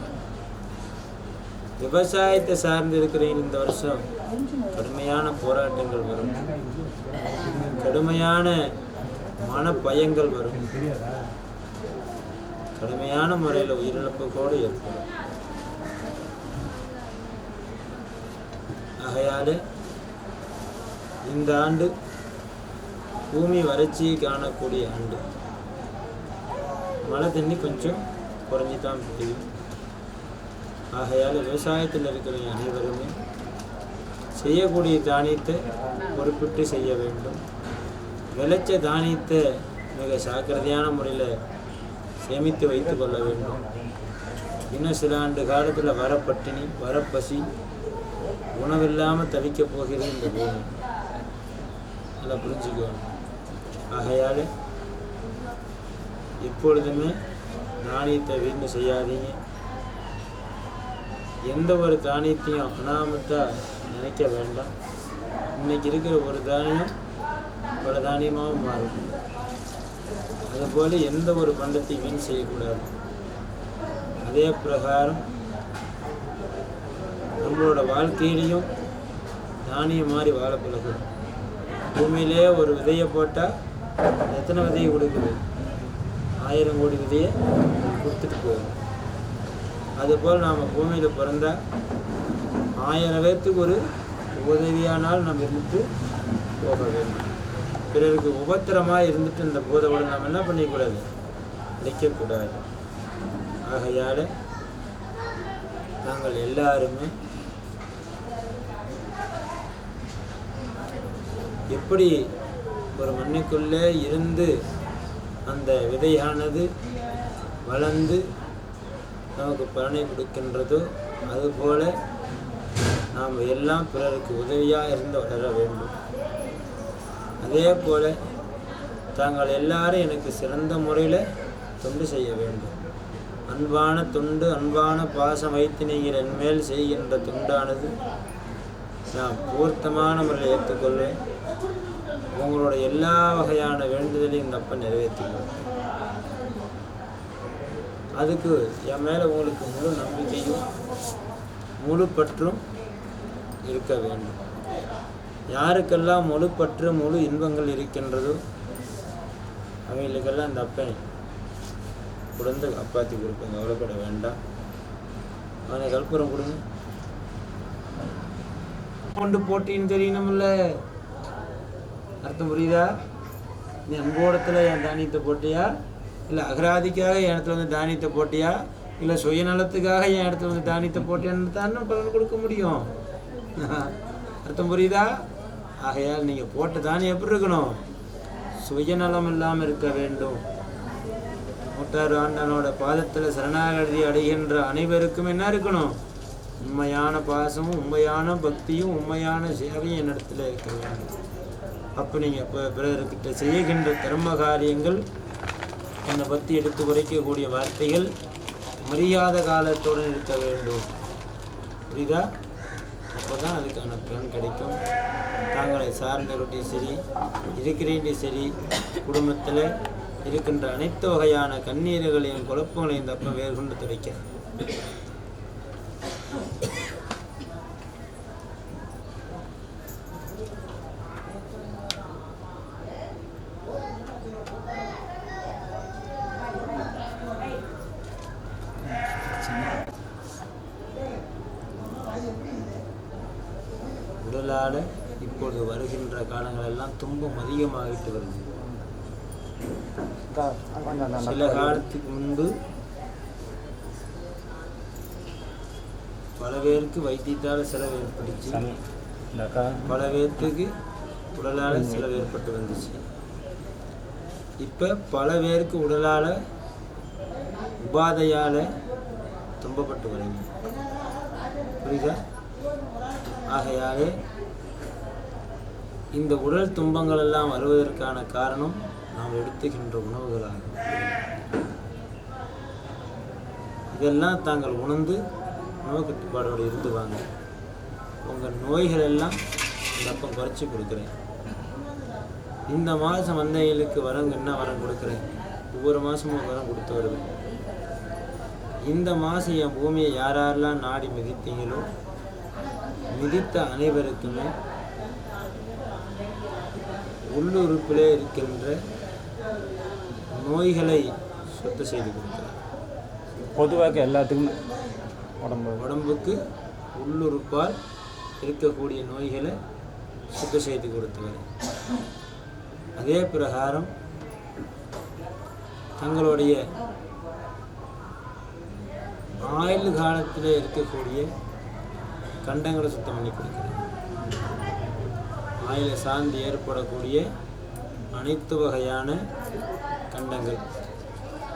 விவசாயத்தை சார்ந்து இருக்கிறவங்க இந்த வருஷம் கடுமையான போராட்டங்கள் வரும், கடுமையான மனப்பயங்கள் வரும், கடுமையான முறையில் உயிரிழப்புகளோடு ஏற்படும். ஆகையால் இந்த ஆண்டு பூமி வறட்சியை காணக்கூடிய ஆண்டு. மழை தண்ணி கொஞ்சம் குறைஞ்சி தான் முடியும். ஆகையால் விவசாயத்தில் இருக்கிற அனைவருமே செய்யக்கூடிய தானியத்தை பொறுப்பிட்டு செய்ய வேண்டும். விளைச்ச தானியத்தை மிக ஜாக்கிரதையான முறையில் சேமித்து வைத்து கொள்ள வேண்டும். இன்னும் சில ஆண்டு காலத்தில் வரப்பட்டினி, வரப்பசி, உணவில்லாமல் தவிக்கப் போகிறது இந்த பூமி. அதை புரிஞ்சுக்கணும். ஆகையால் எப்பொழுதுமே தானியத்தை வீண் செய்யாதீங்க. எந்த ஒரு தானியத்தையும் அனாமத்தாக நினைக்க வேண்டாம். இன்னைக்கு இருக்கிற ஒரு தானியம் பல தானியமாகவும் மாறும். அதுபோல் எந்த ஒரு பண்டத்தையும் வீண் செய்யக்கூடாது. அதே பிரகாரம் நம்மளோட வாழ்க்கையிலையும் தானியம் மாதிரி வாழ பழகணும். பூமியிலே ஒரு விதையை போட்டால் எத்தனை விதையை கொடுக்குது? 1000 கோடி விதையை கொடுத்துட்டு போகும். அதுபோல் நாம் பூமியில் பிறந்தால் 1000 பேர்த்துக்கு ஒரு உதவியானால் நம்ம இருந்துட்டு போக வேண்டும். பிறருக்கு உபத்திரமாக இருந்துட்டு இந்த போதோடு நாம் என்ன பண்ணிக்கூடாது? நிற்கக்கூடாது. ஆகையால் நாங்கள் எல்லாருமே எப்படி ஒரு மண்ணுக்குள்ளே இருந்து அந்த விதையானது வளர்ந்து நமக்கு பலனை கொடுக்கின்றதோ அதுபோல் நாம் எல்லாம் பிறருக்கு உதவியாக இருந்து வளர வேண்டும். அதே போல் தாங்கள் எல்லாரும் எனக்கு சிறந்த முறையில் தொண்டு செய்ய வேண்டும். அன்பான தொண்டு, அன்பான பாசம் வைத்து நீங்கள் என்மேல் செய்கின்ற தொண்டானது நான் பூர்த்தமான முறையில் ஏற்றுக்கொள்வேன். உங்களோட எல்லா வகையான வேண்டுதலையும் இந்த அப்ப நிறைவேற்றிக்குவேன். அதுக்கு என் மேலே உங்களுக்கு முழு நம்பிக்கையும் முழு பற்றும் இருக்க வேண்டும். யாருக்கெல்லாம் முழு பற்று முழு இன்பங்கள் இருக்கின்றதோ அவங்களுக்கெல்லாம் இந்த அப்பனை குழந்தை காப்பாற்றி கொடுப்பேன். கவலைப்பட வேண்டாம். அவனை கற்பூரம் கொடுங்க. கொண்டு போட்டின்னு தெரியணும்ல, அர்த்தம் புரியுதா? நீ அன்போடத்தில் என் தானியத்தை போட்டியா, இல்லை அகராதிக்காக என் இடத்துல வந்து தானியத்தை போட்டியா, இல்லை சுயநலத்துக்காக என் இடத்துல வந்து தானியத்தை போட்டியான்னு தான் பலன் கொடுக்க முடியும். அர்த்தம் புரியுதா? ஆகையால் நீங்கள் போட்ட தானியம் எப்படி இருக்கணும்? சுயநலம் இல்லாமல் இருக்க வேண்டும். மூட்டார் ஆண்டனோட பாதத்தில் சரணாகதி அடைகின்ற அனைவருக்கும் என்ன இருக்கணும்? உண்மையான பாசமும் உண்மையான பக்தியும் உண்மையான சேவையும் என்னிடத்துல இருக்க வேண்டும். அப்போ நீங்கள் இப்போ பிறர்கிட்ட செய்கின்ற தர்ம காரியங்கள், என்னை பற்றி எடுத்து உரைக்கக்கூடிய வார்த்தைகள் மரியாதை காலத்துடன் இருக்க வேண்டும். புரியுதா? அப்போ தான் அதுக்கான பலன் கிடைக்கும். தாங்களை சார்ந்தவர்கிட்டையும் சரி, இருக்கிறீண்டையும் சரி, குடும்பத்தில் இருக்கின்ற அனைத்து வகையான கண்ணீர்களையும் குழப்பங்களையும் தப்ப வேறு கொண்டு துடைக்க. உடலால் இப்பொழுது வருகின்ற காலங்களெல்லாம் துன்பம் அதிகமாகிட்டு வருது. சில காலத்துக்கு முன்பு பல பேருக்கு வைத்தியத்தால் செலவு ஏற்பட்டுச்சு, பல பேர்த்துக்கு உடலால் செலவு ஏற்பட்டு வந்துச்சு. இப்போ பல பேருக்கு உடலால் உபாதையால் துன்பப்பட்டு வரீங்க. புரியுதா? ஆகையாலே இந்த உடல் துன்பங்கள் எல்லாம் வருவதற்கான காரணம் நாம் எடுத்துக்கின்ற உணவுகளாகும். இதெல்லாம் தாங்கள் உணர்ந்து உணவு கட்டுப்பாடோடு இருந்து வாங்க. உங்கள் நோய்கள் எல்லாம் இந்த அப்பம் குறைச்சி கொடுக்குறேன். இந்த மாதம் வந்தைகளுக்கு என்ன வரம் கொடுக்குறேன்? ஒவ்வொரு மாதமும் வரம் கொடுத்து வருவேன். இந்த மாதம் என் பூமியை யாரெல்லாம் நாடி மிதித்தீங்களோ மிதித்த அனைவருக்குமே உள்ளுறுப்பிலே இருக்கின்ற நோய்களை சுத்தம் செய்து கொடுக்குறேன்.
பொதுவாக எல்லாத்துக்குமே
உடம்புக்கு உள்ளுறுப்பால் இருக்கக்கூடிய நோய்களை சுத்தம் செய்து கொடுத்துக்கிறேன். அதே பிரகாரம் தங்களுடைய ஆயுள் காலத்தில் இருக்கக்கூடிய கண்டங்களை சுத்தம் பண்ணி கொடுக்குறேன். ஆயுளை சார்ந்து ஏற்படக்கூடிய அனைத்து வகையான கண்டங்கள்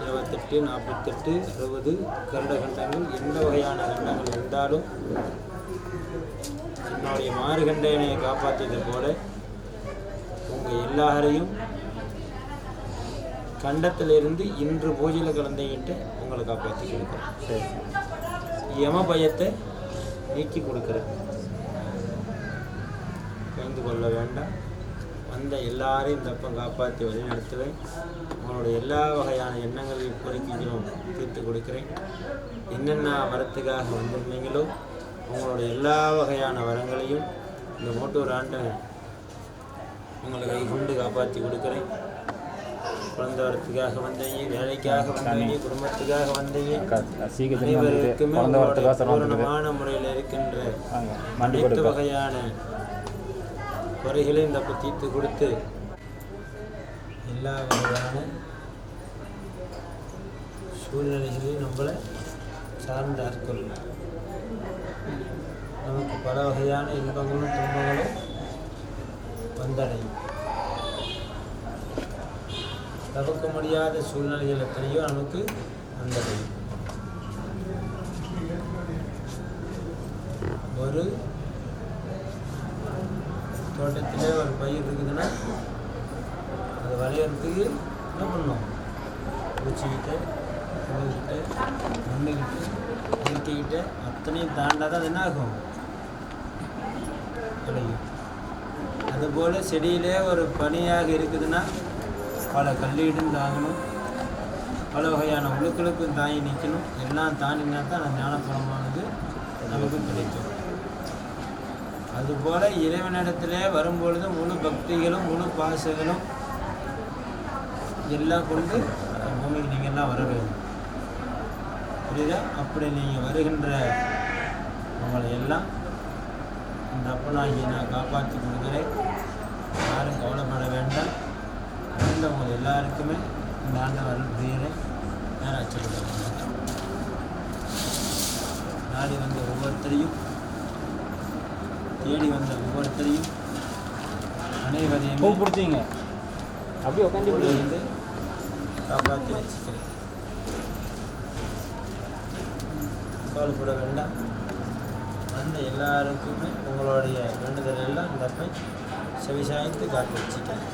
28, 48, 60 கருட கண்டங்கள், எந்த வகையான கண்டங்கள் இருந்தாலும் என்னுடைய மாறுகண்டனை காப்பாற்றியது போல உங்கள் எல்லாரையும் கண்டத்திலிருந்து இன்று பூஜையில் கலந்துக்கிட்டு உங்களை காப்பாற்றி கொடுக்குறேன்.
சரி.
யம பயத்தை நீக்கி கொடுக்குறேன். பயந்து கொள்ள வேண்டாம். வந்த எல்லாரையும் இந்த அப்பம் காப்பாற்றி வழி நடத்துவேன். உங்களுடைய எல்லா வகையான எண்ணங்களையும் கோரிக்கைகளும் தீர்த்து கொடுக்குறேன். என்னென்ன வரத்துக்காக வந்திருந்தீங்களோ உங்களுடைய எல்லா வகையான வரங்களையும் இந்த மோட்டூர் ஆண்டு உங்களை கை கொண்டு காப்பாற்றி கொடுக்குறேன். குழந்தை வரத்துக்காக வந்தீங்க, வேலைக்காக வந்தீங்க, குடும்பத்துக்காக வந்தீங்க, அனைவருக்குமே பூரணமான முறையில் இருக்கின்ற அனைத்து வகையான குறைகளையும் இந்த தீர்த்து கொடுத்து எல்லா வகையான சூழ்நிலைகளையும் நம்மளை சார்ந்து ஆட்கொள்ளலாம். நமக்கு பல வகையான இன்பங்களும் துன்பங்களும் வந்தடையும். தவிர்க்க முடியாத சூழ்நிலைகள் எத்தனையோ நமக்கு வந்தடையும். ஒரு தோட்டத்திலே ஒரு பயிர் இருக்குதுன்னா அது விளையிறதுக்கு என்ன பண்ணணும்? பூச்சிக்கிட்ட, புழுகிட்ட, மண்ணுக்கிட்ட, இயற்கைக்கிட்ட அத்தனையும் தாண்டாதான் அது என்ன ஆகும்? விளையும். அதுபோல் செடியிலே ஒரு பனியாக இருக்குதுன்னா பல கல்லீடும் தாங்கணும், பல வகையான உழுக்களுக்கும் தாங்கி நிற்கணும். எல்லாம் தாண்டினா தான் அந்த ஞானப்பழமானது நமக்கு கிடைக்கும். அதுபோல் இறைவனிடத்திலே வரும்பொழுது முழு பக்திகளும் முழு பாசங்களும் எல்லாம் கொண்டு பூமிக்கு நீங்கள்லாம் வர வேண்டும். புரியுதா? அப்படி நீங்கள் வருகின்ற உங்களை எல்லாம் இந்த அப்பனாகி நான் காப்பாற்றி கொடுக்குறேன். யாரும் கவலைப்பட வேண்டாம். உங்கள் எல்லாருக்குமே இந்த ஆண்டவர் புரியுறேன். நேரம் அச்சப்படுத்த நாடி வந்த ஒவ்வொருத்தரையும் தேடி வந்த ஒவ்வொருத்தரையும் அனைவரையும்
பிடிச்சிங்க அப்படியே உட்காந்து
வந்து காப்பாற்றி வச்சுக்கிறேன். கவலைப்பட வேண்டாம். வந்த எல்லாருக்குமே உங்களுடைய வேண்டுதல் எல்லாம் இந்த அப்பை செவிசாய்த்து காத்து வச்சுக்கிறேன்.